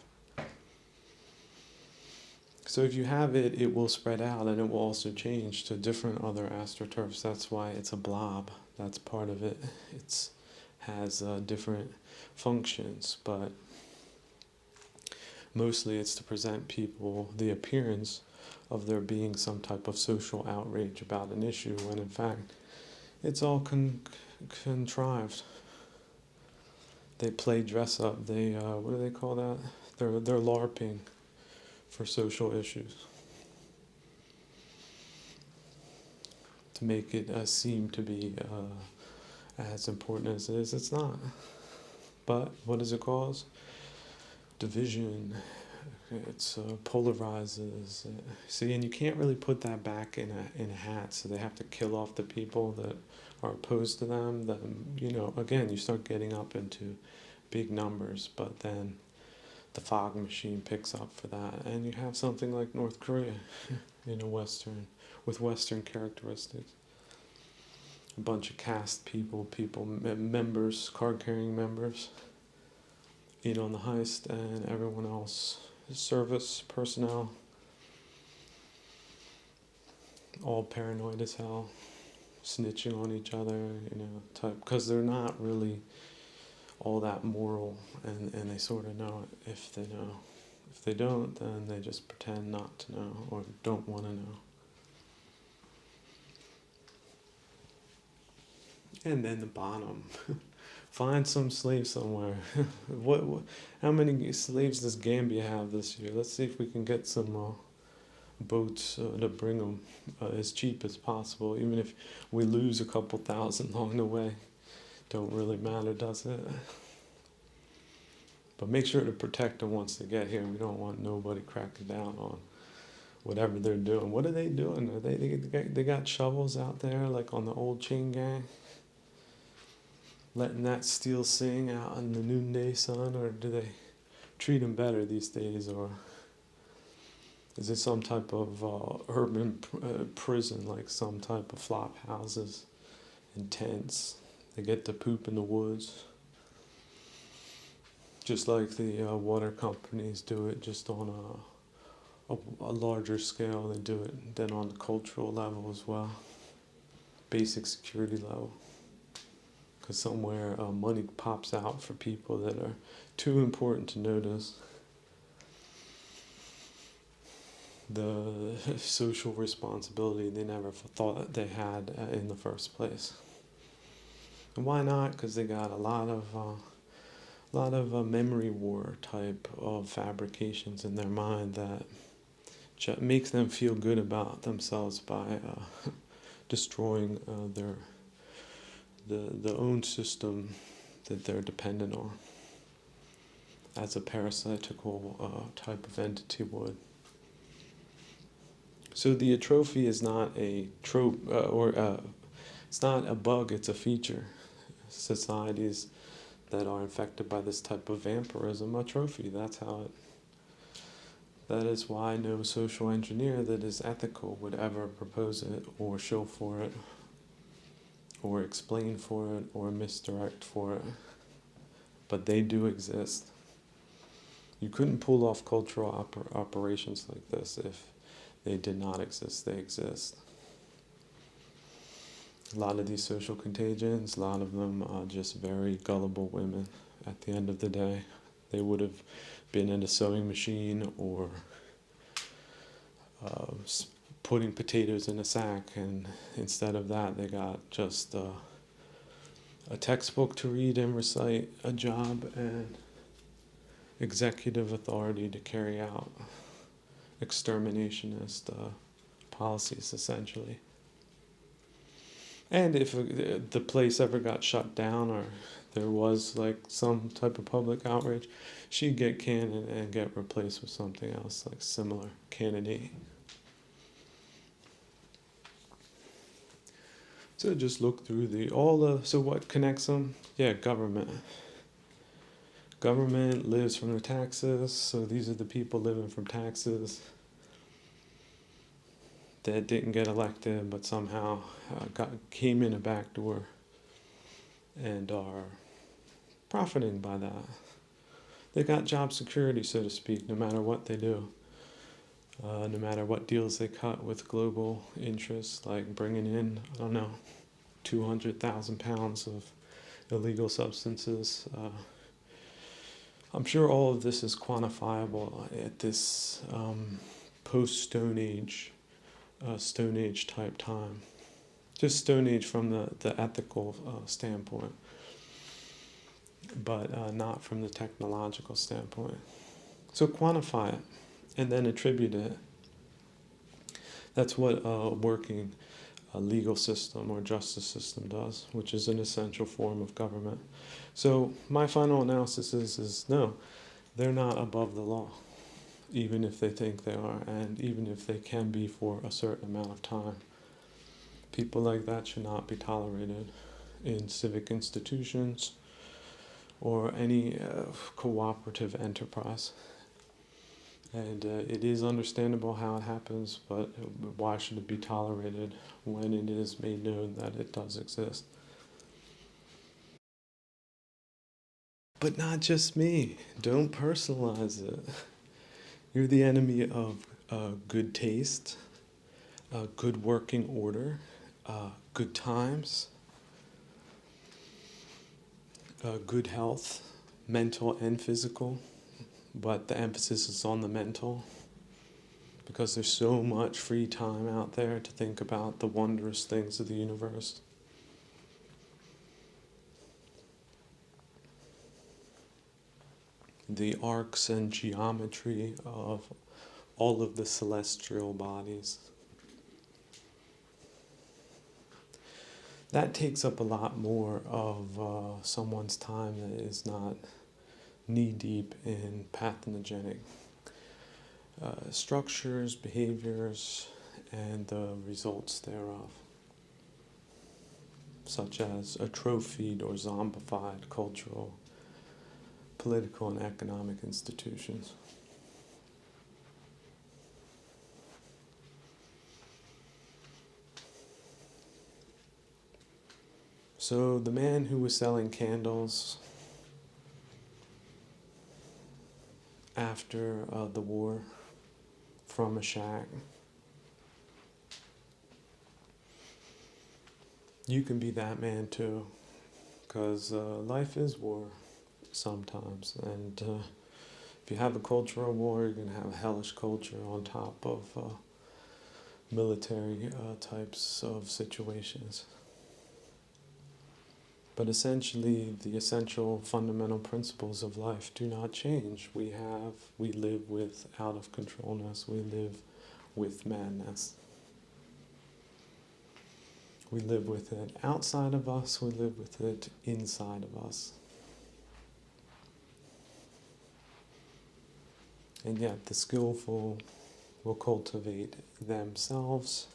So if you have it, it will spread out, and it will also change to different other astroturfs. That's why it's a blob. That's part of it. It has different functions, but mostly it's to present people the appearance of there being some type of social outrage about an issue, when in fact it's all contrived. They play dress up. They what do they call that? They're LARPing for social issues to make it seem to be as important as it is. It's not. But what does it cause? Division. It's polarizes. See, and you can't really put that back in a hat. So they have to kill off the people that are opposed to them. Then again, you start getting up into big numbers, but then the fog machine picks up for that, and you have something like North Korea with Western characteristics. A bunch of caste people, members, card-carrying members, in on the heist, and everyone else, service personnel, all paranoid as hell, snitching on each other, type, because they're not really all that moral, and they sort of know it if they know. If they don't, then they just pretend not to know or don't want to know. And then the bottom. Find some slaves somewhere. How many slaves does Gambia have this year? Let's see if we can get some boats to bring them as cheap as possible, even if we lose a couple thousand along the way. Don't really matter, does it? But make sure to protect them once they get here. We don't want nobody cracking down on whatever they're doing. What are they doing? They got shovels out there like on the old chain gang? letting that steel sing out in the noonday sun, or do they treat them better these days, or is it some type of urban prison, like some type of flop houses and tents? They get to poop in the woods, just like the water companies do it, just on a larger scale. They do it then on the cultural level as well, basic security level. Because somewhere money pops out for people that are too important to notice. The social responsibility they never thought they had in the first place. And why not? Because they got a lot of memory war type of fabrications in their mind that makes them feel good about themselves by destroying the own system that they're dependent on, as a parasitical type of entity would. So the atrophy is not a trope, it's not a bug, it's a feature. Societies that are infected by this type of vampirism are trophy. That is why no social engineer that is ethical would ever propose it, or show for it, or explain for it, or misdirect for it. But they do exist. You couldn't pull off cultural operations like this if they did not exist. They exist. A lot of these social contagions, a lot of them are just very gullible women. At the end of the day, they would have been in a sewing machine, or putting potatoes in a sack, and instead of that they got just a textbook to read and recite, a job, and executive authority to carry out exterminationist policies, essentially. And if the place ever got shut down, or there was like some type of public outrage, she'd get canned and get replaced with something else, like similar candidate. So just look through so what connects them? Yeah, government. Government lives from the taxes, so these are the people living from taxes that didn't get elected but somehow came in a back door and are profiting by that. They got job security, so to speak, no matter what they do. No matter what deals they cut with global interests, like bringing in, 200,000 pounds of illegal substances. I'm sure all of this is quantifiable at this post-Stone Age, Stone Age type time. Just Stone Age from the ethical standpoint, but not from the technological standpoint. So quantify it, and then attribute it. That's what working legal system or justice system does, which is an essential form of government. So my final analysis is no, they're not above the law, even if they think they are, and even if they can be for a certain amount of time. People like that should not be tolerated in civic institutions or any cooperative enterprise. And it is understandable how it happens, but why should it be tolerated when it is made known that it does exist? But not just me. Don't personalize it. You're the enemy of good taste, good working order, good times, good health, mental and physical. But the emphasis is on the mental, because there's so much free time out there to think about the wondrous things of the universe. The arcs and geometry of all of the celestial bodies. That takes up a lot more of someone's time that is not knee-deep in pathogenic structures, behaviors, and the results thereof. such as atrophied or zombified cultural, political, and economic institutions. So the man who was selling candles after the war from a shack, you can be that man too, because life is war sometimes, and if you have a cultural war, you're going to have a hellish culture on top of military types of situations. But essentially, the essential fundamental principles of life do not change. We live with out of controlness, we live with madness. We live with it outside of us, we live with it inside of us. And yet the skillful will cultivate themselves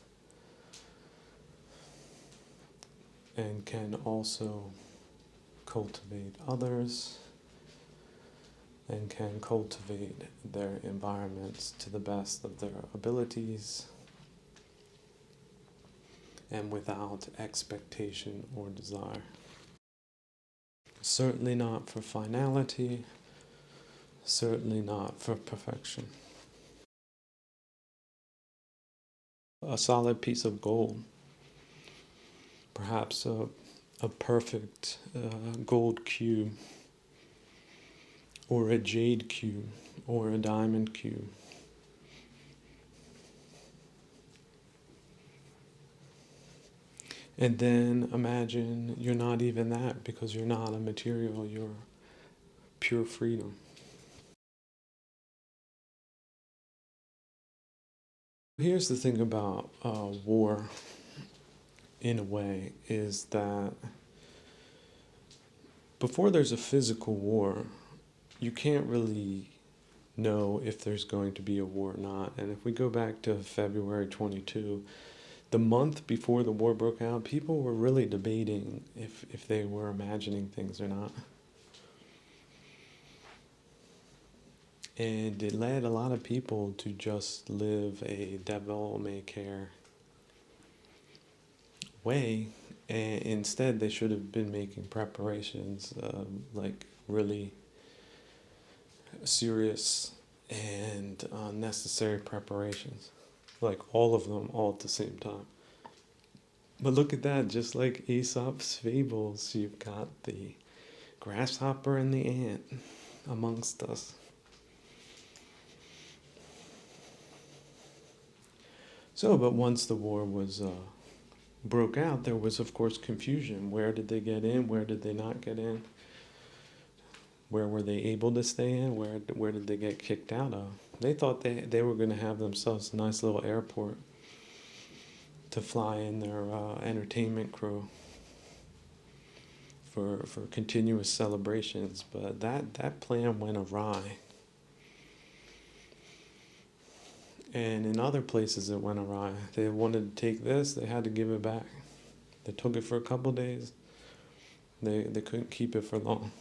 and can also cultivate others and can cultivate their environments to the best of their abilities and without expectation or desire. Certainly not for finality, certainly not for perfection. A solid piece of gold, perhaps a perfect gold cube, or a jade cube, or a diamond cube. And then imagine you're not even that, because you're not a material, you're pure freedom. Here's the thing about war, in a way, is that before there's a physical war, you can't really know if there's going to be a war or not. And if we go back to February 22, the month before the war broke out, people were really debating if they were imagining things or not. And it led a lot of people to just live a devil may care way. And instead, they should have been making preparations, like really serious and necessary preparations. Like all of them, all at the same time. But look at that, just like Aesop's fables, you've got the grasshopper and the ant amongst us. So, but once the war was broke out, there was, of course, confusion. Where did they get in? Where did they not get in? Where were they able to stay in? Where did they get kicked out of? They thought they were going to have themselves a nice little airport to fly in their entertainment crew for continuous celebrations, but that plan went awry. And in other places it went awry. They wanted to take this, they had to give it back. They took it for a couple days. They couldn't keep it for long.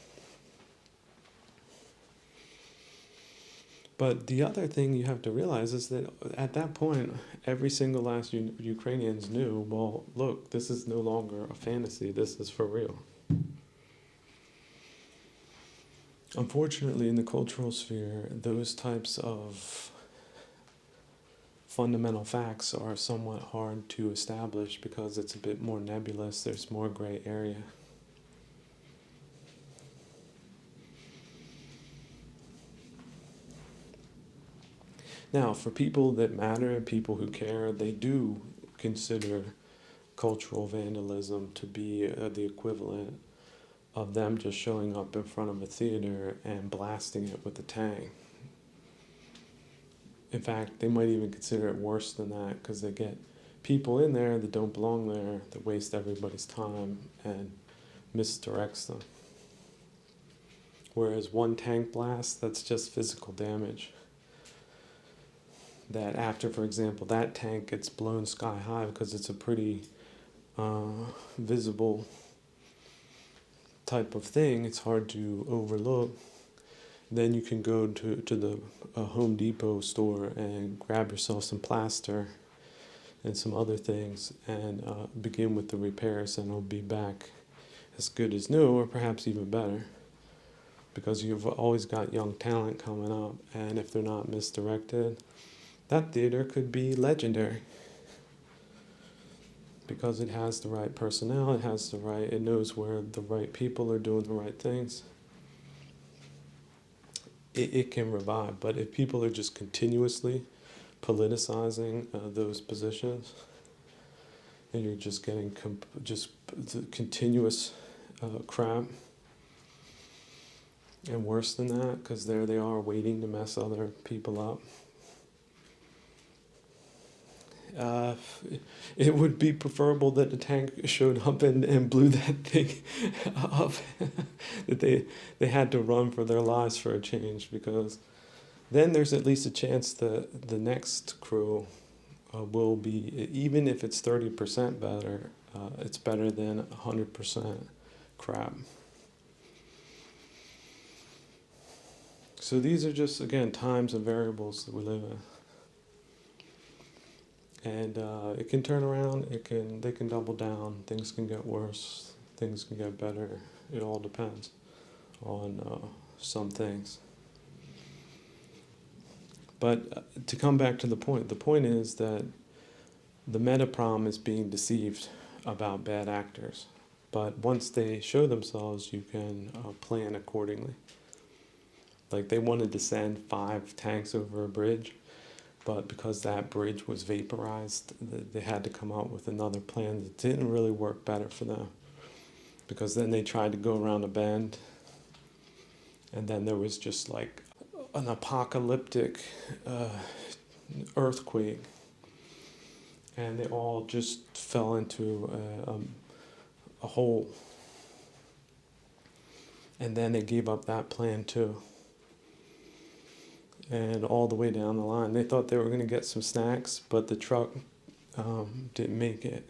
But the other thing you have to realize is that at that point, every single last Ukrainians knew, well, look, this is no longer a fantasy, this is for real. Unfortunately, in the cultural sphere, those types of fundamental facts are somewhat hard to establish because it's a bit more nebulous, there's more gray area. Now, for people that matter, people who care, they do consider cultural vandalism to be the equivalent of them just showing up in front of a theater and blasting it with a tank. In fact, they might even consider it worse than that because they get people in there that don't belong there, that waste everybody's time and misdirects them. Whereas one tank blast, that's just physical damage. That after, for example, that tank gets blown sky high because it's a pretty visible type of thing, it's hard to overlook. Then you can go to the Home Depot store and grab yourself some plaster and some other things and begin with the repairs, and it'll be back as good as new, or perhaps even better, because you've always got young talent coming up, and if they're not misdirected, that theater could be legendary because it has the right personnel, it knows where the right people are doing the right things. It can revive. But if people are just continuously politicizing those positions, and you're just getting just the continuous crap, and worse than that, because there they are waiting to mess other people up. It would be preferable that the tank showed up and blew that thing up, that they had to run for their lives for a change, because then there's at least a chance that the next crew will be, even if it's 30% better, it's better than 100% crap. So these are just, again, times and variables that we live in. And it can turn around, they can double down, things can get worse, things can get better. It all depends on some things. But to come back to the point is that the meta-prom is being deceived about bad actors. But once they show themselves, you can plan accordingly. Like, they wanted to send 5 tanks over a bridge, but because that bridge was vaporized, they had to come out with another plan that didn't really work better for them. Because then they tried to go around a bend, and then there was just like an apocalyptic earthquake, and they all just fell into a hole. And then they gave up that plan too. And all the way down the line, they thought they were going to get some snacks, but the truck didn't make it.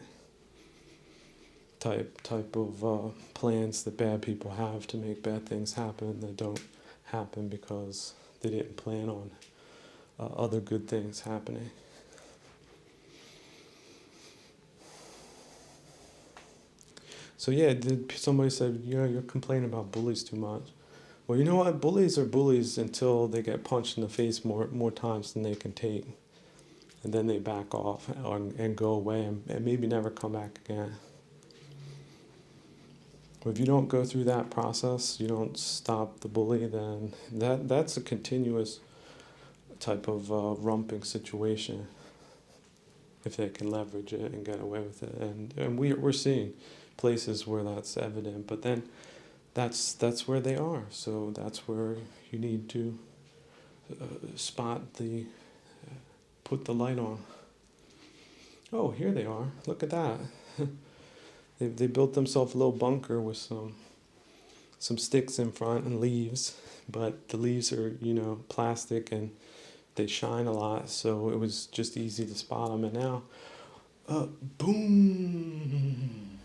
Type of plans that bad people have to make bad things happen that don't happen because they didn't plan on other good things happening. So yeah, somebody said, you're complaining about bullies too much. Well, you know what? Bullies are bullies until they get punched in the face more times than they can take. And then they back off and go away and maybe never come back again. If you don't go through that process, you don't stop the bully, then that's a continuous type of rumping situation, if they can leverage it and get away with it. And we're seeing places where that's evident, but then that's where they are. So that's where you need to put the light on. Oh, here they are. Look at that. They built themselves a little bunker with some sticks in front and leaves, but the leaves are, plastic and they shine a lot, so it was just easy to spot them. And now, boom!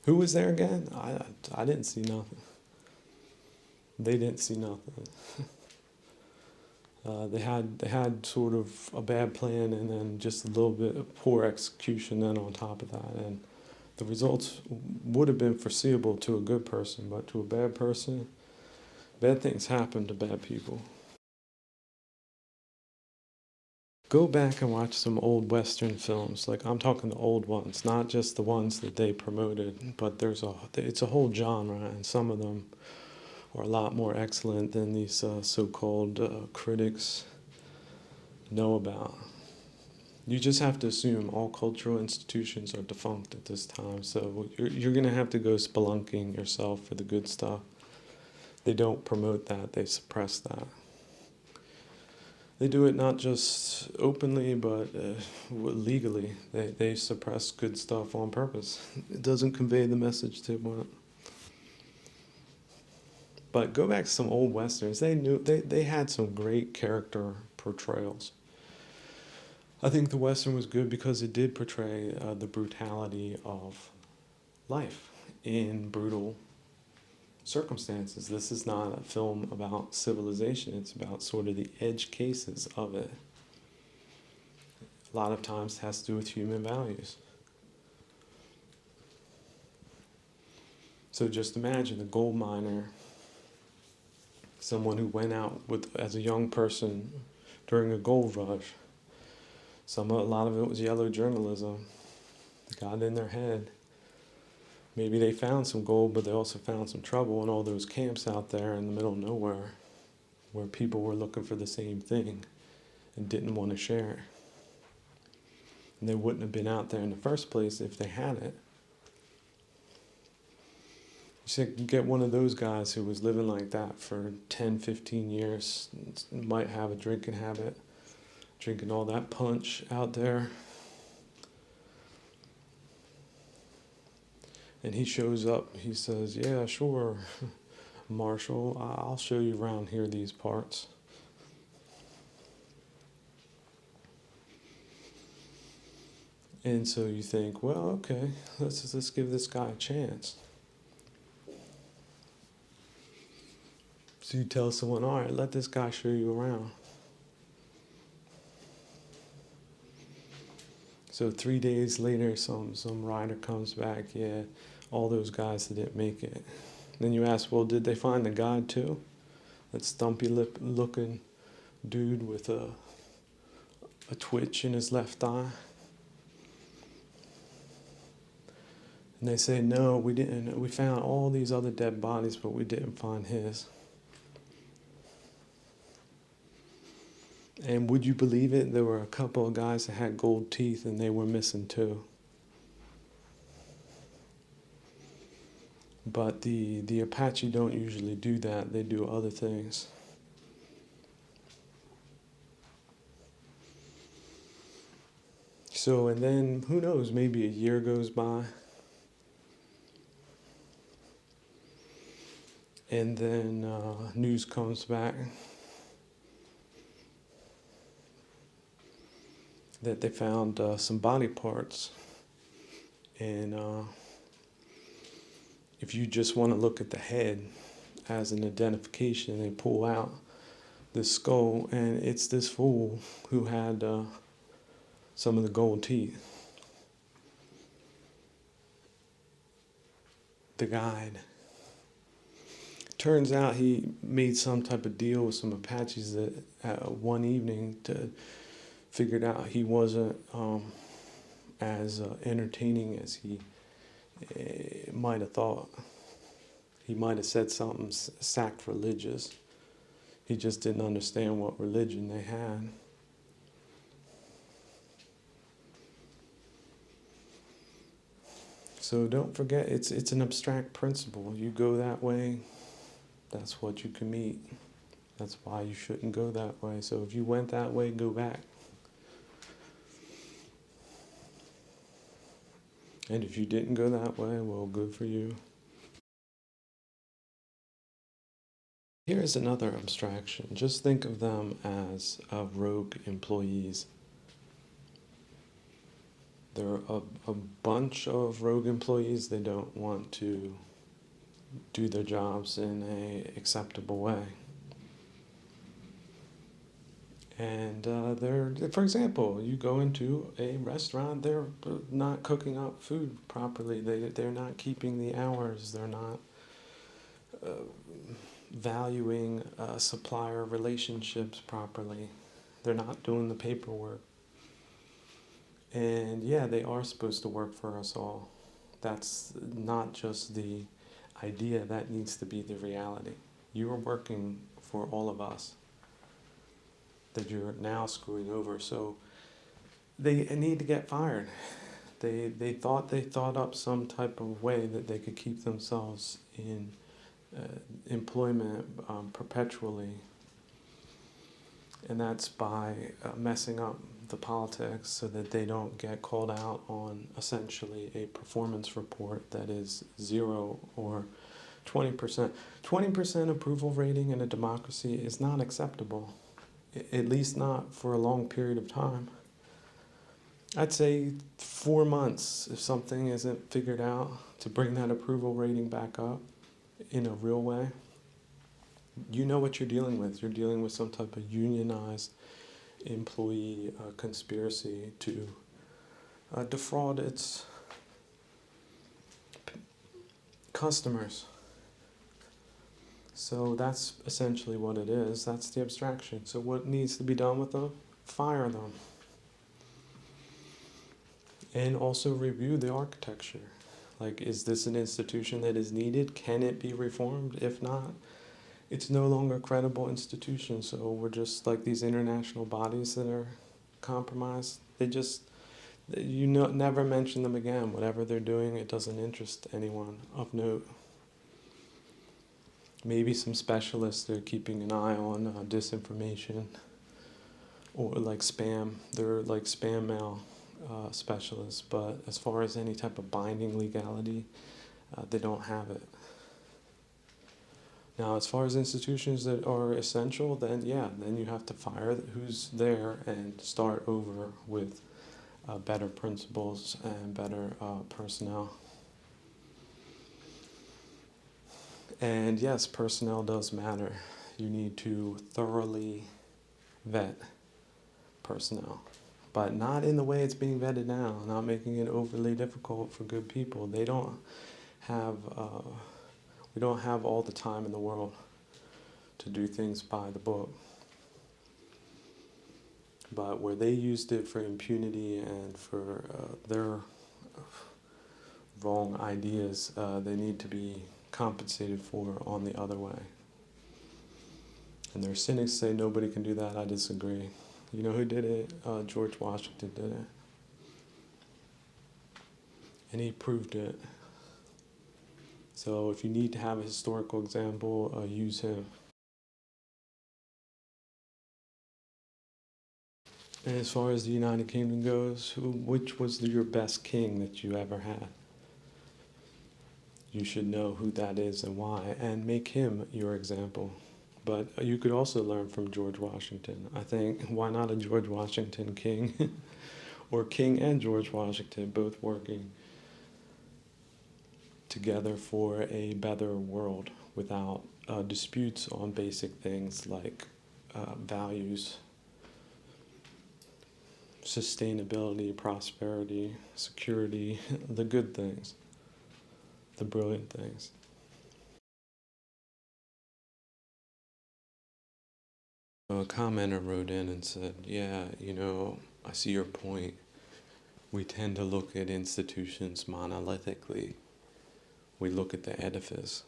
Who was there again? I didn't see nothing. They didn't see nothing. They had sort of a bad plan and then just a little bit of poor execution then on top of that. And the results would have been foreseeable to a good person, but to a bad person, bad things happen to bad people. Go back and watch some old Western films. Like, I'm talking the old ones, not just the ones that they promoted, but it's a whole genre, and some of them are a lot more excellent than these so-called critics know about. You just have to assume all cultural institutions are defunct at this time, so you're going to have to go spelunking yourself for the good stuff. They don't promote that, they suppress that. They do it not just openly, but legally. They suppress good stuff on purpose. It doesn't convey the message they want. But go back to some old westerns. They had some great character portrayals. I think the Western was good because it did portray the brutality of life in brutal circumstances. This is not a film about civilization, it's about sort of the edge cases of it. A lot of times it has to do with human values. So just imagine a gold miner, someone who went out as a young person during a gold rush. A lot of it was yellow journalism. It got in their head. Maybe they found some gold, but they also found some trouble in all those camps out there in the middle of nowhere where people were looking for the same thing and didn't want to share. And they wouldn't have been out there in the first place if they had it. You should get one of those guys who was living like that for 10, 15 years, might have a drinking habit, drinking all that punch out there. And he shows up, he says, yeah, sure, Marshall, I'll show you around here these parts. And so you think, well, okay, let's give this guy a chance. So you tell someone, all right, let this guy show you around. So 3 days later, some writer comes back, yeah, all those guys that didn't make it. Then you ask, well, did they find the guide too? That stumpy looking dude with a twitch in his left eye? And they say, no, we didn't. We found all these other dead bodies, but we didn't find his. And would you believe it? There were a couple of guys that had gold teeth and they were missing too. But the Apache don't usually do that. They do other things. So, and then, who knows, maybe a year goes by. And then news comes back that they found some body parts. And if you just want to look at the head as an identification, they pull out this skull, and it's this fool who had some of the gold teeth. The guide. Turns out he made some type of deal with some Apaches that one evening to figured out he wasn't as entertaining as he might have thought. He might have said something sacrilegious. He just didn't understand what religion they had. So don't forget, it's an abstract principle. You go that way, that's what you can meet. That's why you shouldn't go that way. So if you went that way, go back. And if you didn't go that way, well, good for you. Here's another abstraction. Just think of them as rogue employees. There are a bunch of rogue employees. They don't want to do their jobs in an acceptable way. And for example, you go into a restaurant, they're not cooking up food properly. They're not keeping the hours. They're not valuing supplier relationships properly. They're not doing the paperwork. And yeah, they are supposed to work for us all. That's not just the idea, that needs to be the reality. You are working for all of us that you're now screwing over. So they need to get fired. They thought up some type of way that they could keep themselves in employment perpetually. And that's by messing up the politics so that they don't get called out on essentially a performance report that is 0 or 20%. 20% approval rating in a democracy is not acceptable, at least not for a long period of time. I'd say 4 months if something isn't figured out to bring that approval rating back up in a real way. You know what you're dealing with. You're dealing with some type of unionized employee conspiracy to defraud its customers. So that's essentially what it is. That's the abstraction. So what needs to be done with them? Fire them. And also review the architecture. Like, is this an institution that is needed? Can it be reformed? If not, it's no longer a credible institution. So we're just like these international bodies that are compromised. Never mention them again. Whatever they're doing, it doesn't interest anyone of note. Maybe some specialists are keeping an eye on disinformation or like spam. They're like spam mail specialists, but as far as any type of binding legality, they don't have it. Now, as far as institutions that are essential, then you have to fire who's there and start over with better principles and better personnel. And yes, personnel does matter. You need to thoroughly vet personnel, but not in the way it's being vetted now, not making it overly difficult for good people. We don't have all the time in the world to do things by the book. But where they used it for impunity and for their wrong ideas, they need to be compensated for on the other way. And there are cynics say nobody can do that. I disagree. You know who did it? George Washington did it. And he proved it. So if you need to have a historical example, use him. And as far as the United Kingdom goes, which was your best king that you ever had? You should know who that is and why, and make him your example. But you could also learn from George Washington. I think, why not a George Washington king? Or king and George Washington both working together for a better world without disputes on basic things like values, sustainability, prosperity, security, the good things, the brilliant things. A commenter wrote in and said, I see your point. We tend to look at institutions monolithically. We look at the edifice.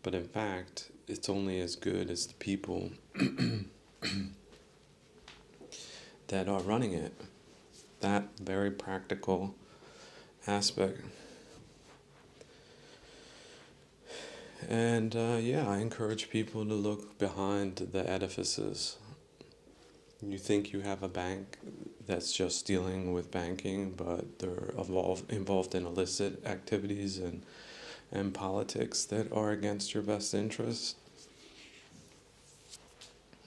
But in fact, it's only as good as the people that are running it. That very practical aspect. And I encourage people to look behind the edifices. You think you have a bank that's just dealing with banking, but they're involved in illicit activities and politics that are against your best interests.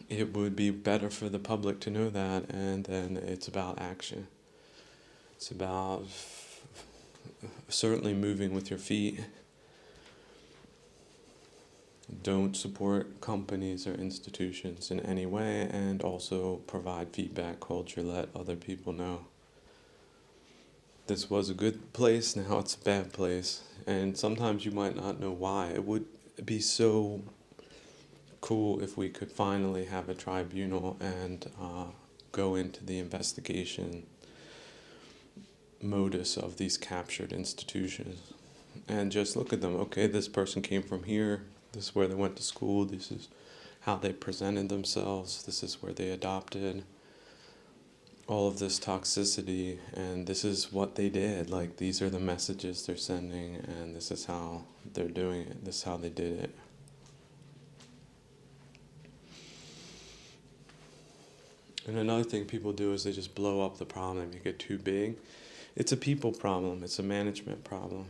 It would be better for the public to know that, and then it's about action. It's about certainly moving with your feet. Don't support companies or institutions in any way, and also provide feedback culture. Let other people know this was a good place, now it's a bad place. And sometimes you might not know why. It would be so cool if we could finally have a tribunal and go into the investigation modus of these captured institutions and just look at them. Okay, this person came from here. This is where they went to school. This is how they presented themselves. This is where they adopted all of this toxicity, and this is what they did. Like, these are the messages they're sending, and this is how they're doing it. This is how they did it. And another thing people do is they just blow up the problem, they make it too big. It's a people problem. It's a management problem.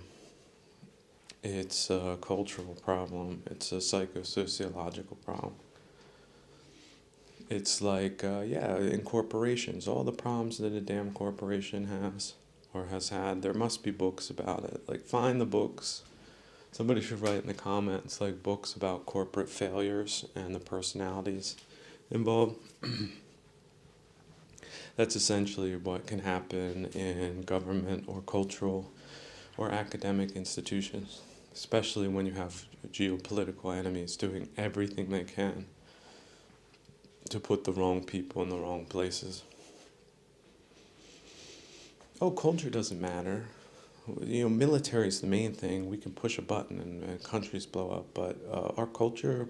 It's a cultural problem. It's a psychosociological problem. It's like, in corporations, all the problems that a damn corporation has or has had, there must be books about it. Like, find the books. Somebody should write in the comments, like, books about corporate failures and the personalities involved. That's essentially what can happen in government or cultural or academic institutions, especially when you have geopolitical enemies doing everything they can to put the wrong people in the wrong places. Oh, culture doesn't matter. Military is the main thing. We can push a button and countries blow up, but our culture,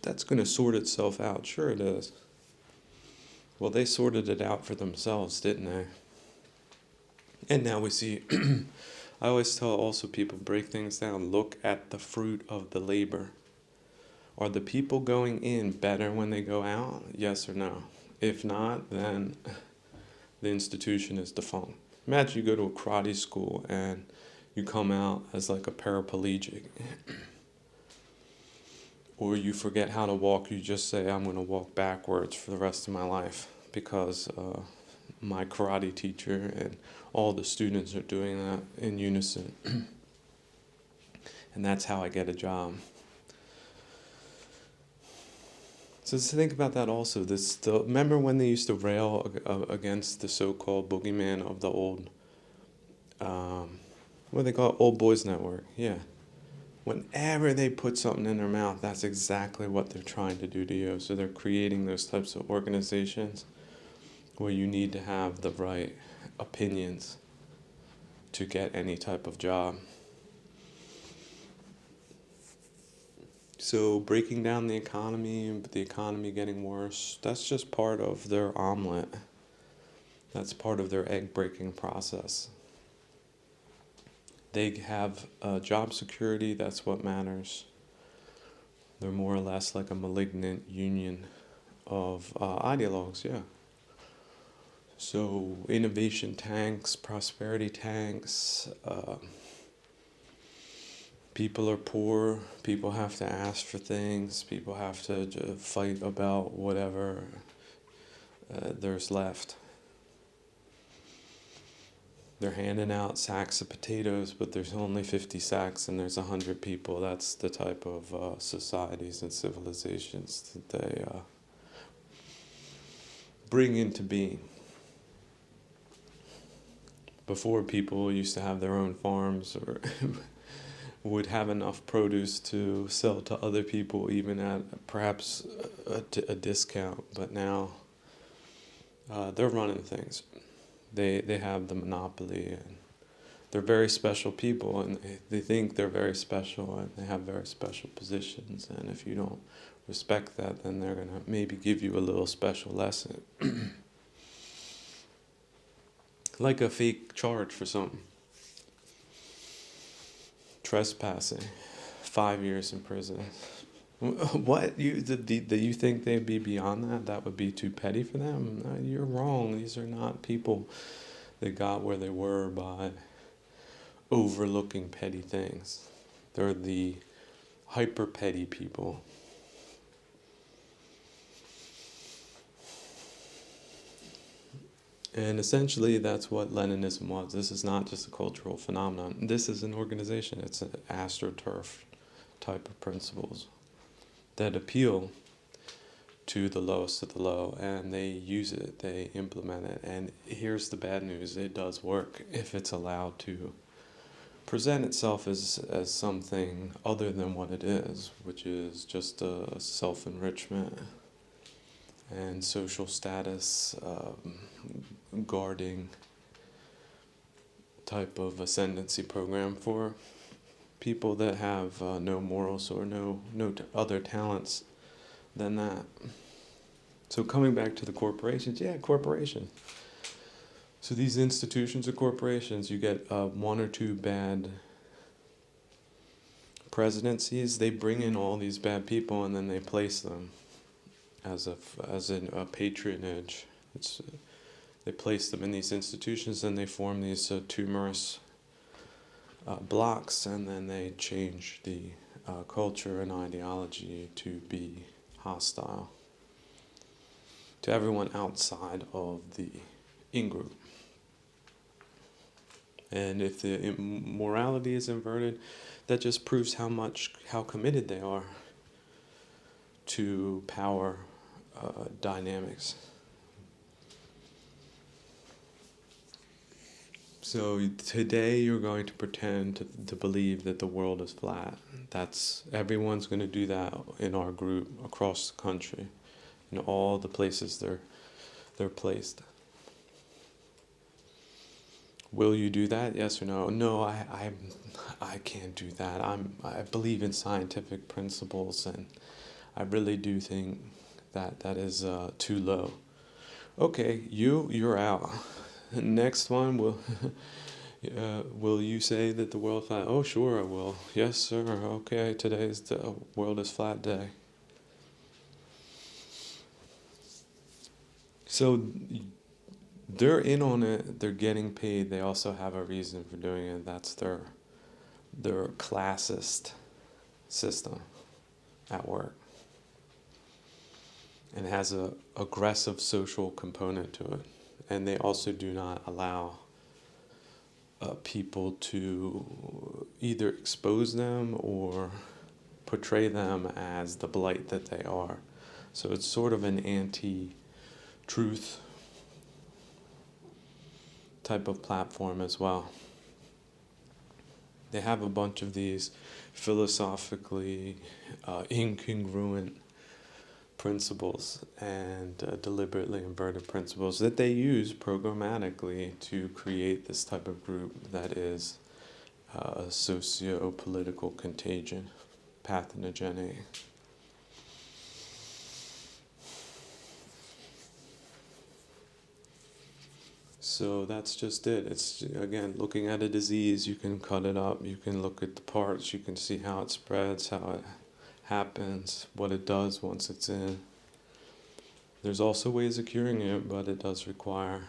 that's going to sort itself out. Sure it is. Well, they sorted it out for themselves, didn't they? And now we see, I always tell also people, break things down. Look at the fruit of the labor. Are the people going in better when they go out? Yes or no? If not, then the institution is defunct. Imagine you go to a karate school and you come out as like a paraplegic. Or you forget how to walk, you just say, I'm going to walk backwards for the rest of my life because my karate teacher and all the students are doing that in unison. And that's how I get a job. So think about that also. Remember when they used to rail against the so-called boogeyman of the old, what do they call it? Old Boys Network. Yeah. Whenever they put something in their mouth, that's exactly what they're trying to do to you. So they're creating those types of organizations where you need to have the right opinions to get any type of job. So breaking down the economy getting worse, that's just part of their omelet. That's part of their egg breaking process. They have job security, that's what matters. They're more or less like a malignant union of ideologues, yeah. So innovation tanks, prosperity tanks, people are poor, people have to ask for things, people have to fight about whatever there's left. They're handing out sacks of potatoes, but there's only 50 sacks and there's 100 people. That's the type of societies and civilizations that they bring into being. Before, people used to have their own farms or would have enough produce to sell to other people, even at perhaps a discount. But now they're running things. They have the monopoly, and they're very special people, and they think they're very special, and they have very special positions. And if you don't respect that, then they're going to maybe give you a little special lesson. Like a fake charge for something. Trespassing, 5 years in prison. What? Do you think they'd be beyond that? That would be too petty for them? No, you're wrong. These are not people that got where they were by overlooking petty things. They're the hyper petty people. And essentially, that's what Leninism was. This is not just a cultural phenomenon. This is an organization. It's an astroturf type of principles that appeal to the lowest of the low, and they use it, they implement it. And here's the bad news: it does work if it's allowed to present itself as something other than what it is, which is just a self-enrichment and social status guarding type of ascendancy program for people that have no morals or no other talents than that. So coming back to the corporations, corporation. So these institutions are corporations. You get one or two bad presidencies, they bring in all these bad people and then they place them as a patronage. They place them in these institutions and they form these tumorous blocks, and then they change the culture and ideology to be hostile. to everyone outside of the in-group. And if the morality is inverted, that just proves how committed they are to power dynamics. So today you're going to pretend to believe that the world is flat. Everyone's going to do that in our group across the country, in all the places they're placed. Will you do that? Yes or no? No, I can't do that. I believe in scientific principles, and I really do think that is too low. Okay, you're out. Next one, will you say that the world is flat? Oh, sure I will. Yes, sir. Okay, today's the world is flat day. So they're in on it. They're getting paid. They also have a reason for doing it. That's their classist system at work, and it has a aggressive social component to it. And they also do not allow people to either expose them or portray them as the blight that they are. So it's sort of an anti-truth type of platform as well. They have a bunch of these philosophically incongruent principles and deliberately inverted principles that they use programmatically to create this type of group that is a socio-political contagion, pathogenic. So that's just it. It's, again, looking at a disease, you can cut it up, you can look at the parts, you can see how it spreads, how it happens, what it does once it's in. There's also ways of curing it, but it does require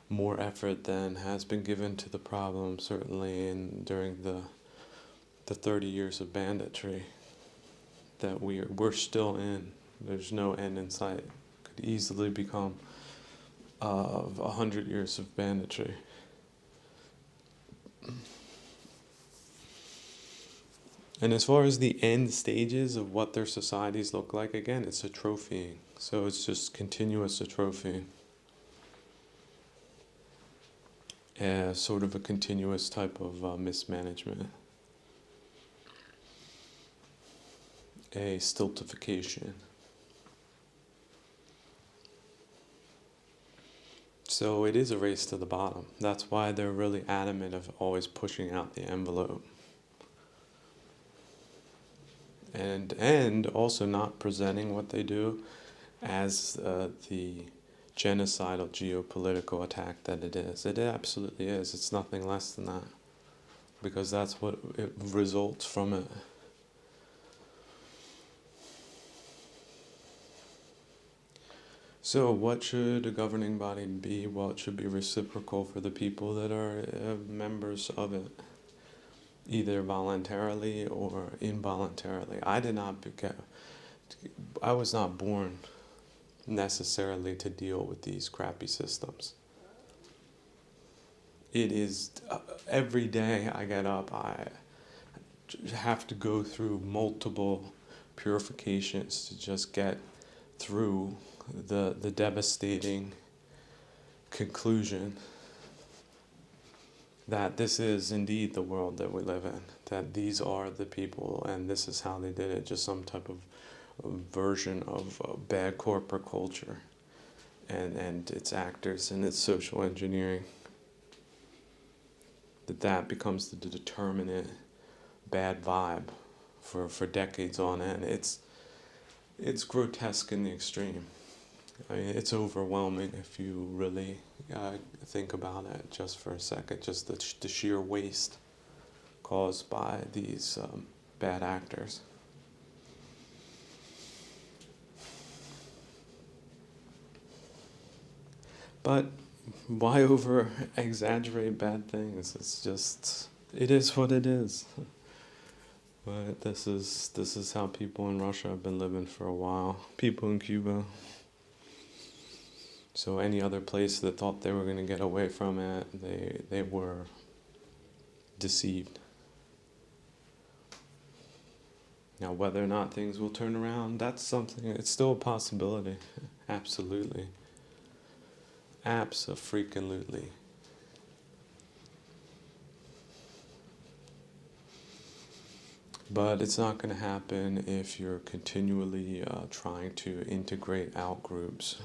more effort than has been given to the problem, certainly during the 30 years of banditry that we're still in. There's no end in sight. Could easily become 100 years of banditry. And as far as the end stages of what their societies look like, again, it's atrophying. So it's just continuous atrophying. Sort of a continuous type of mismanagement. A stultification. So it is a race to the bottom. That's why they're really adamant of always pushing out the envelope. And also not presenting what they do as the genocidal geopolitical attack that it is. It absolutely is. It's nothing less than that, because that's what it results from it. So what should a governing body be? Well, it should be reciprocal for the people that are members of it, either voluntarily or involuntarily. I was not born necessarily to deal with these crappy systems. It is, every day I get up, I have to go through multiple purifications to just get through the devastating conclusion that this is indeed the world that we live in, that these are the people and this is how they did it, just some type of version of bad corporate culture and its actors and its social engineering, that becomes the determinant bad vibe for decades on end. It's grotesque in the extreme. I mean, it's overwhelming if you really think about it just for a second, just the sheer waste caused by these bad actors. But why over exaggerate bad things? It is what it is. But this is how people in Russia have been living for a while. People in Cuba. So any other place that thought they were going to get away from it, they were deceived. Now, whether or not things will turn around, that's something, it's still a possibility. Absolutely. Abso-freaking-lutely. But it's not going to happen if you're continually trying to integrate out groups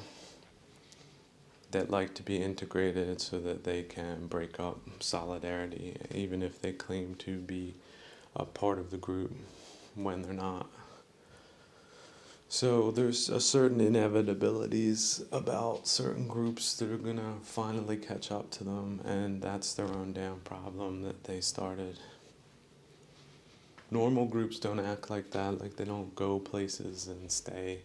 that like to be integrated so that they can break up solidarity, even if they claim to be a part of the group when they're not. So there's a certain inevitabilities about certain groups that are going to finally catch up to them, and that's their own damn problem that they started. Normal groups don't act like that, like they don't go places and stay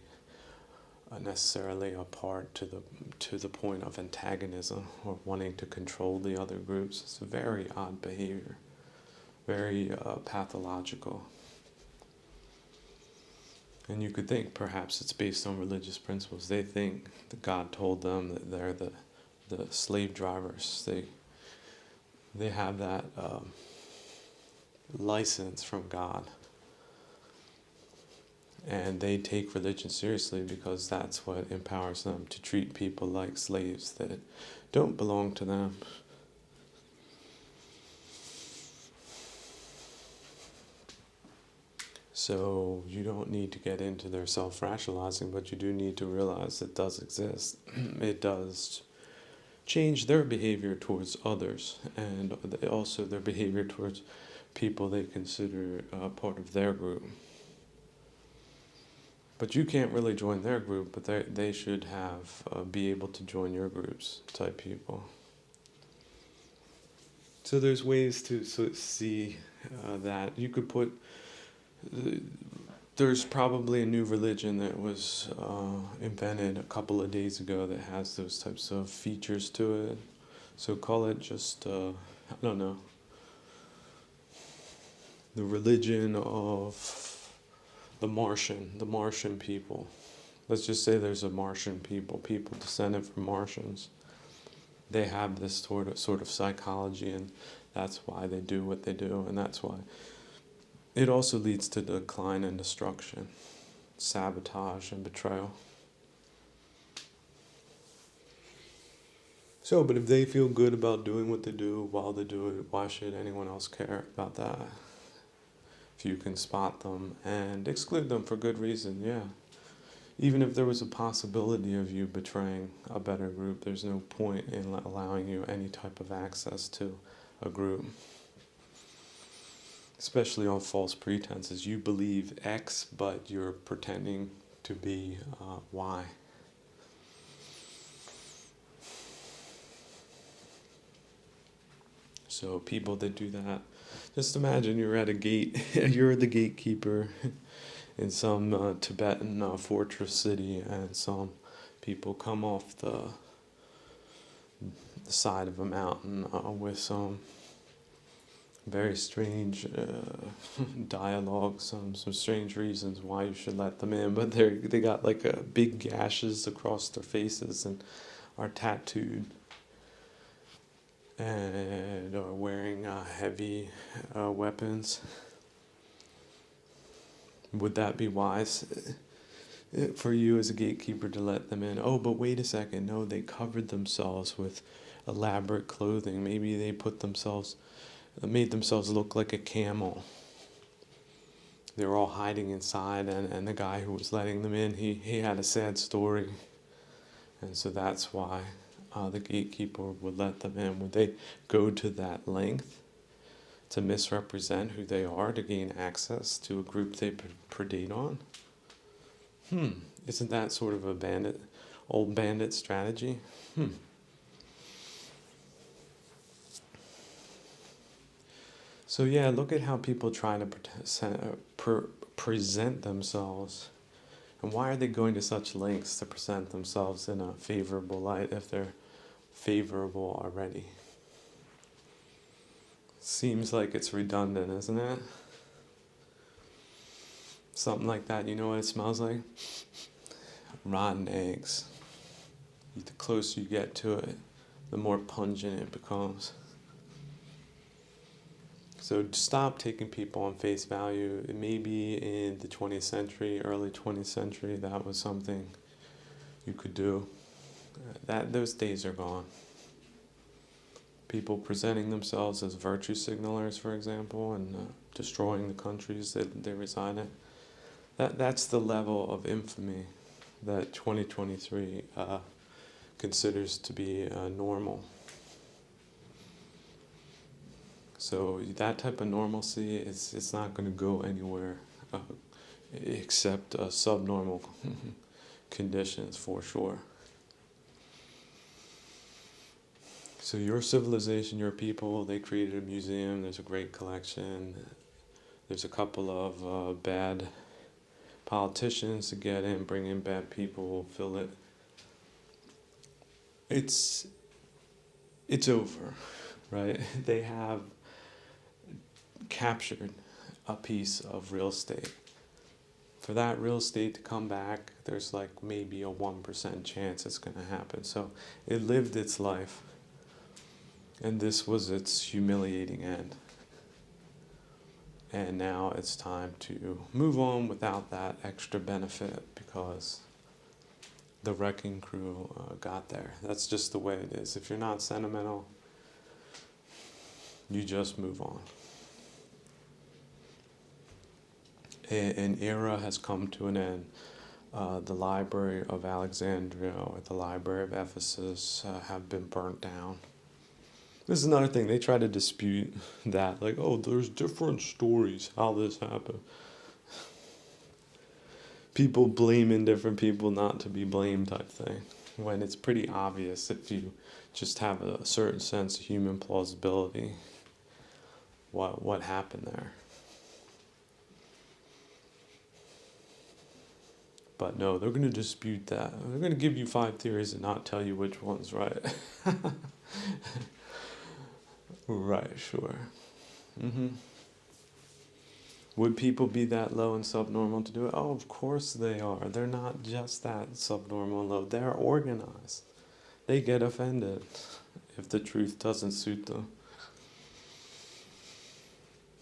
necessarily apart to the point of antagonism or wanting to control the other groups. It's a very odd behavior, very pathological. And you could think perhaps it's based on religious principles. They think that God told them that they're the slave drivers. They have that license from God. And they take religion seriously because that's what empowers them to treat people like slaves that don't belong to them. So you don't need to get into their self-rationalizing, but you do need to realize it does exist. It does change their behavior towards others, and also their behavior towards people they consider part of their group. But you can't really join their group, but they should have be able to join your groups type people. So there's ways to see that. You could put... There's probably a new religion that was invented a couple of days ago that has those types of features to it. So call it just, I don't know, the religion of the Martian people. Let's just say there's a Martian people descended from Martians. They have this sort of psychology, and that's why they do what they do, and that's why it also leads to decline and destruction, sabotage and betrayal. So, but if they feel good about doing what they do while they do it, why should anyone else care about that? If you can spot them and exclude them for good reason, yeah. Even if there was a possibility of you betraying a better group, there's no point in allowing you any type of access to a group. Especially on false pretenses. You believe X, but you're pretending to be Y. So people that do that, just imagine you're at a gate, you're the gatekeeper in some Tibetan fortress city, and some people come off the side of a mountain with some very strange dialogue, some strange reasons why you should let them in, but they got like big gashes across their faces and are tattooed and are wearing heavy weapons. Would that be wise for you as a gatekeeper to let them in? Oh, but wait a second. No, they covered themselves with elaborate clothing. Maybe they made themselves look like a camel. They were all hiding inside, and the guy who was letting them in, he had a sad story. And so that's why the gatekeeper would let them in. Would they go to that length to misrepresent who they are to gain access to a group they predate on? Isn't that sort of a old bandit strategy? So yeah, look at how people try to present themselves. And why are they going to such lengths to present themselves in a favorable light if they're favorable already? Seems like it's redundant, isn't it? Something like that. You know what it smells like? Rotten eggs. the closer you get to it, the more pungent it becomes. So stop taking people on face value. Maybe in the 20th century, early 20th century, that was something you could do. Those days are gone. People presenting themselves as virtue signalers, for example, and destroying the countries that they reside in. That's the level of infamy that 2023 considers to be normal. So that type of normalcy it's not going to go anywhere except subnormal conditions for sure. So your civilization, your people, they created a museum. There's a great collection. There's a couple of bad politicians to get in, bring in bad people, fill it. It's over, right? They have captured a piece of real estate. For that real estate to come back, there's like maybe a 1% chance it's going to happen. So it lived its life. And this was its humiliating end. And now it's time to move on without that extra benefit because the wrecking crew got there. That's just the way it is. If you're not sentimental, you just move on. An era has come to an end. The Library of Alexandria or the Library of Ephesus have been burnt down. This is another thing. They try to dispute that. Like, oh, there's different stories how this happened. People blaming different people not to be blamed type thing. When it's pretty obvious if you just have a certain sense of human plausibility what happened there. But no, they're going to dispute that. They're going to give you 5 theories and not tell you which one's right. Right, sure. Would people be that low and subnormal to do it? Oh, of course they are. They're not just that subnormal and low. They're organized. They get offended if the truth doesn't suit them.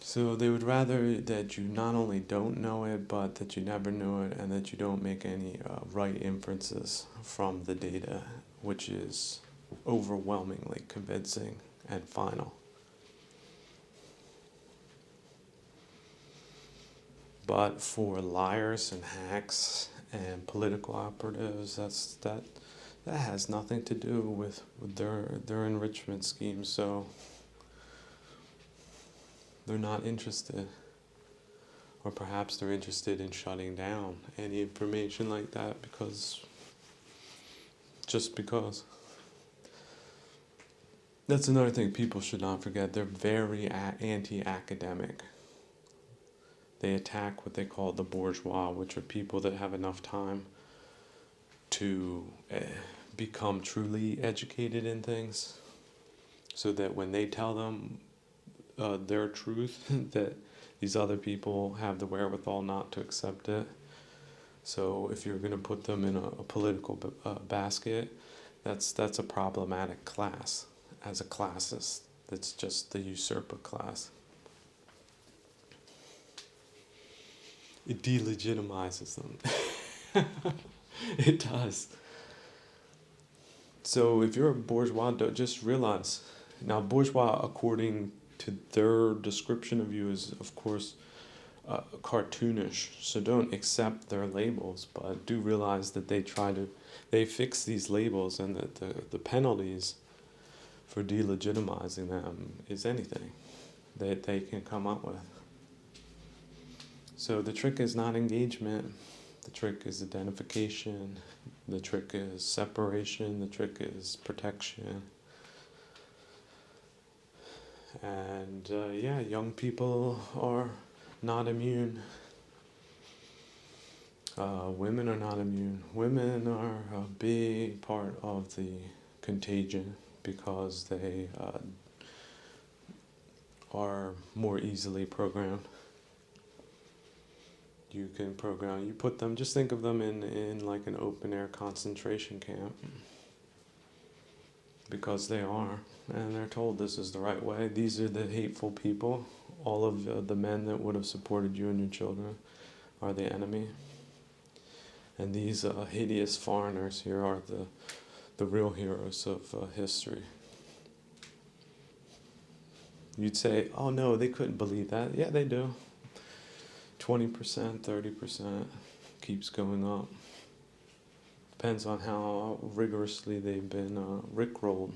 So they would rather that you not only don't know it, but that you never know it, and that you don't make any right inferences from the data, which is overwhelmingly convincing and final. But for liars and hacks and political operatives, that has nothing to do with their enrichment scheme. So they're not interested. Or perhaps they're interested in shutting down any information like that just because. That's another thing people should not forget. They're very anti-academic. They attack what they call the bourgeois, which are people that have enough time to become truly educated in things, so that when they tell them their truth, that these other people have the wherewithal not to accept it. So if you're going to put them in a political basket, that's a problematic class. As a classist, that's just the usurper class. It delegitimizes them. It does. So if you're a bourgeois, just realize, now bourgeois, according to their description of you, is of course cartoonish. So don't accept their labels, but do realize that they fix these labels, and that the penalties for delegitimizing them is anything that they can come up with. So the trick is not engagement, the trick is identification, the trick is separation, the trick is protection. And young people are not immune. Women are not immune. Women are a big part of the contagion because they are more easily programmed. You put them, just think of them in like an open air concentration camp. because they are, and they're told this is the right way. These are the hateful people. All of the men that would have supported you and your children are the enemy. And these hideous foreigners here are the real heroes of history. You'd say, oh no, they couldn't believe that. Yeah, they do. 20%, 30% keeps going up. Depends on how rigorously they've been rickrolled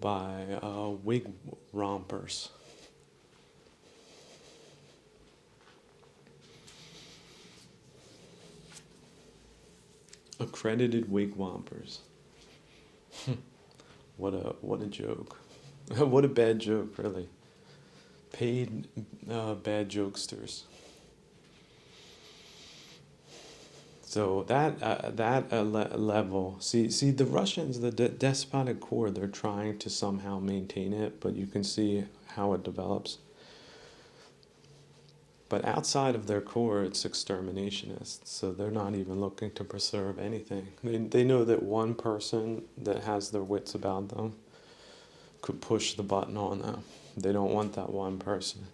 by wig rompers. Accredited wig rompers. What a joke. What a bad joke, really. Paid bad jokesters. So that level, see the Russians, the despotic core, they're trying to somehow maintain it, but you can see how it develops. But outside of their core, it's exterminationists, so they're not even looking to preserve anything. They know that one person that has their wits about them could push the button on them. They don't want that one person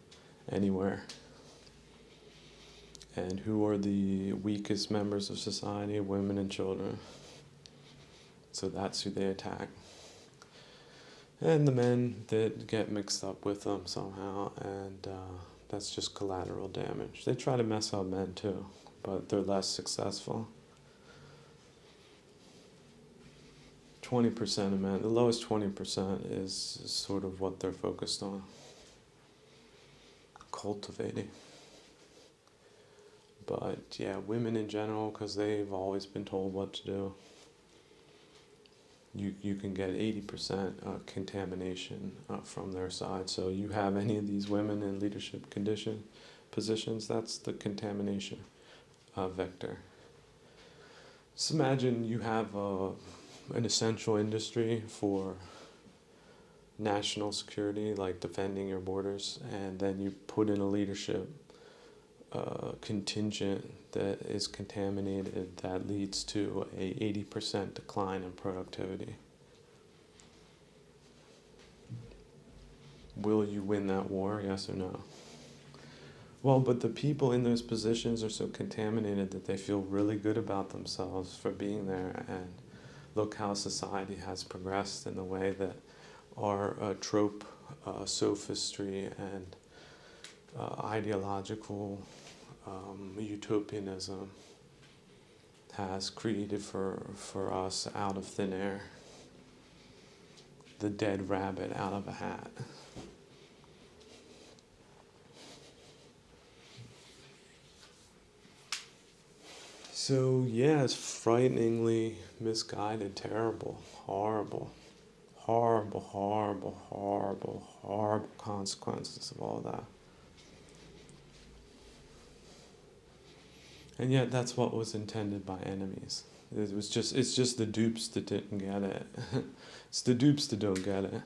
anywhere. And who are the weakest members of society? Women and children. So that's who they attack. And the men that get mixed up with them somehow, and that's just collateral damage. They try to mess up men too, but they're less successful. 20% of men, the lowest 20% is sort of what they're focused on. Cultivating. But yeah, women in general, because they've always been told what to do. You can get 80% contamination from their side. So you have any of these women in leadership positions, that's the contamination vector. Just imagine you have an essential industry for national security, like defending your borders, and then you put in a leadership contingent that is contaminated, that leads to a 80% decline in productivity. Will you win that war, yes or no? Well, but the people in those positions are so contaminated that they feel really good about themselves for being there, and look how society has progressed in the way that our trope, sophistry, and ideological utopianism has created for us out of thin air. The dead rabbit out of a hat. So yeah, it's frighteningly misguided, terrible, horrible, horrible, horrible, horrible, horrible consequences of all that. And yet that's what was intended by enemies. It's just the dupes that didn't get it. It's the dupes that don't get it.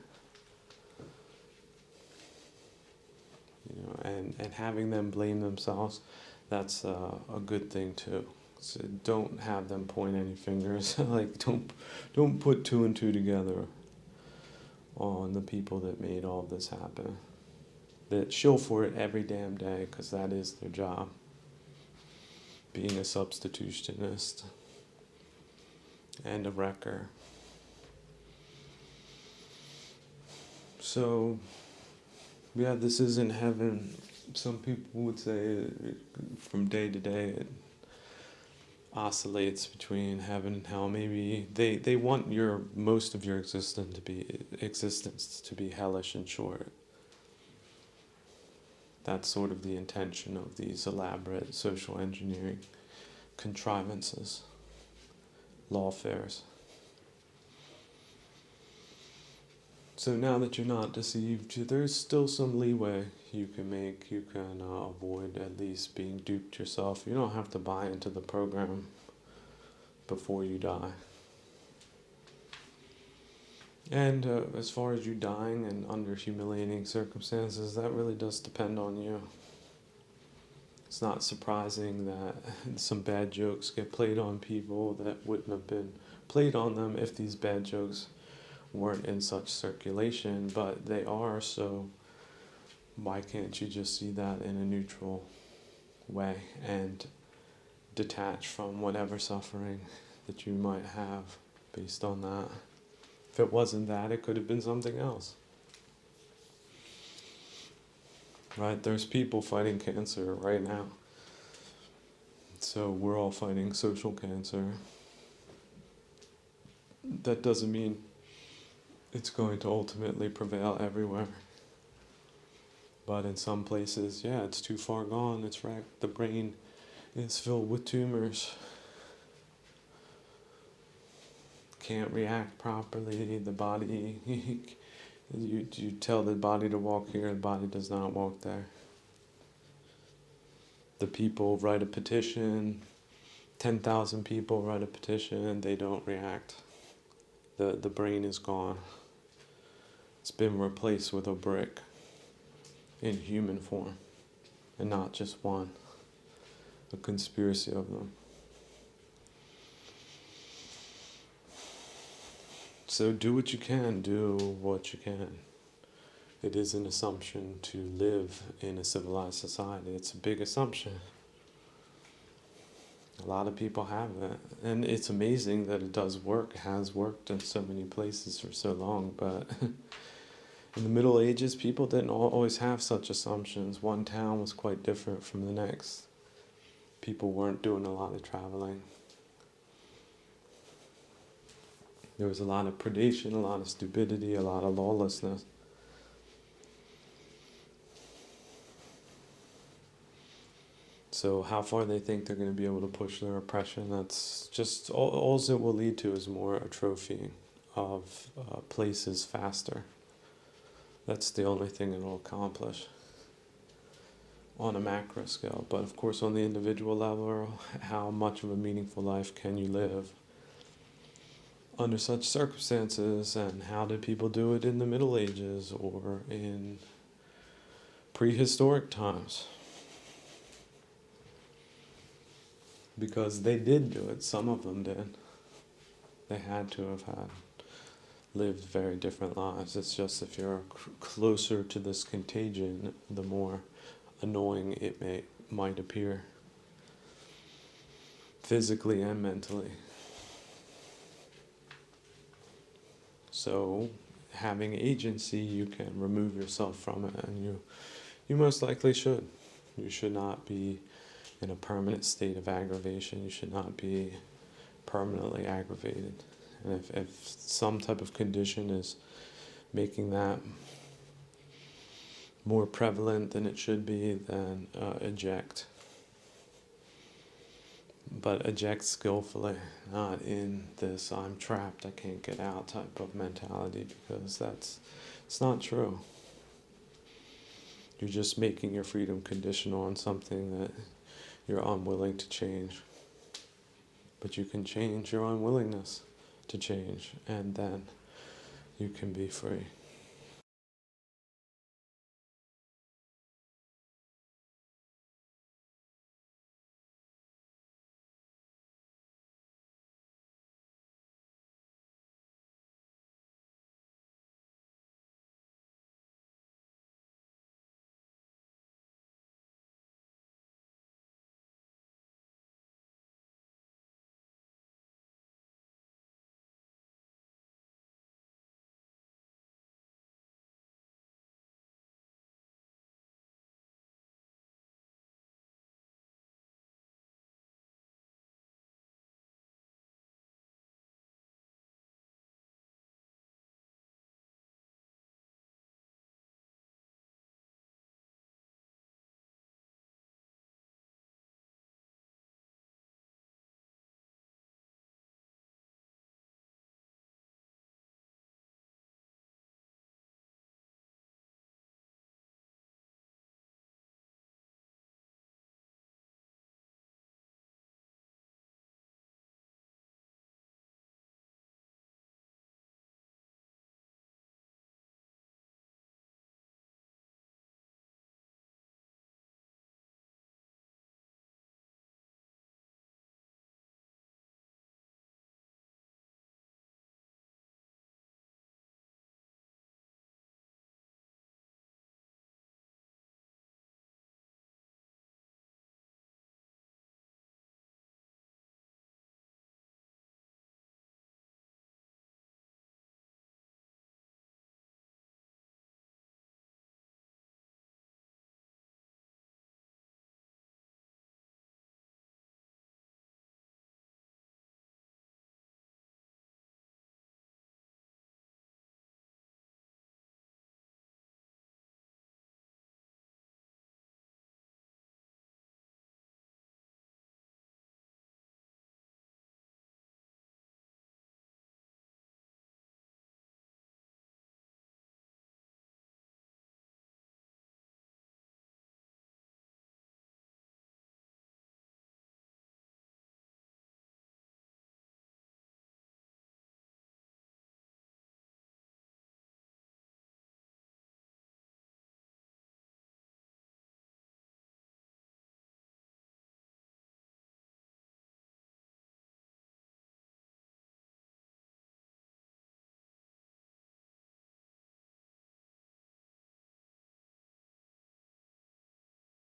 You know, and having them blame themselves, that's a good thing too. So don't have them point any fingers. Like don't put two and two together on the people that made all this happen. That shill for it every damn day, because that is their job. Being a substitutionist and a wrecker. So, yeah, this isn't heaven. Some people would say from day to day it oscillates between heaven and hell. Maybe they want most of your existence to be hellish and short. That's sort of the intention of these elaborate social engineering contrivances, lawfares. So now that you're not deceived, there's still some leeway you can make. You can avoid at least being duped yourself. You don't have to buy into the program before you die. And as far as you dying and under humiliating circumstances, that really does depend on you. It's not surprising that some bad jokes get played on people that wouldn't have been played on them if these bad jokes weren't in such circulation, but they are, so why can't you just see that in a neutral way and detach from whatever suffering that you might have based on that? If it wasn't that, it could have been something else. Right? There's people fighting cancer right now. So we're all fighting social cancer. That doesn't mean it's going to ultimately prevail everywhere. But in some places, yeah, it's too far gone. It's wrecked. The brain is filled with tumors. Can't react properly. The body, you tell the body to walk here, the body does not walk there. The people write a petition, 10,000 people write a petition, they don't react. The brain is gone. It's been replaced with a brick in human form, and not just one, a conspiracy of them. So do what you can, do what you can. It is an assumption to live in a civilized society. It's a big assumption. A lot of people have that. And it's amazing that it does work, has worked in so many places for so long. But in the Middle Ages, people didn't always have such assumptions. One town was quite different from the next. People weren't doing a lot of traveling. There was a lot of predation, a lot of stupidity, a lot of lawlessness. So how far they think they're going to be able to push their oppression, that's just, all it will lead to is more atrophying of places faster. That's the only thing it will accomplish on a macro scale. But of course on the individual level, how much of a meaningful life can you live under such circumstances, and how did people do it in the Middle Ages or in prehistoric times? Because they did do it, some of them did. They had to have lived very different lives. It's just if you're closer to this contagion, the more annoying it might appear, physically and mentally. So, having agency, you can remove yourself from it, and you most likely should. You should not be in a permanent state of aggravation. You should not be permanently aggravated. And if some type of condition is making that more prevalent than it should be, then eject. But eject skillfully, not in this I'm trapped, I can't get out type of mentality, because it's not true. You're just making your freedom conditional on something that you're unwilling to change. But you can change your unwillingness to change, and then you can be free.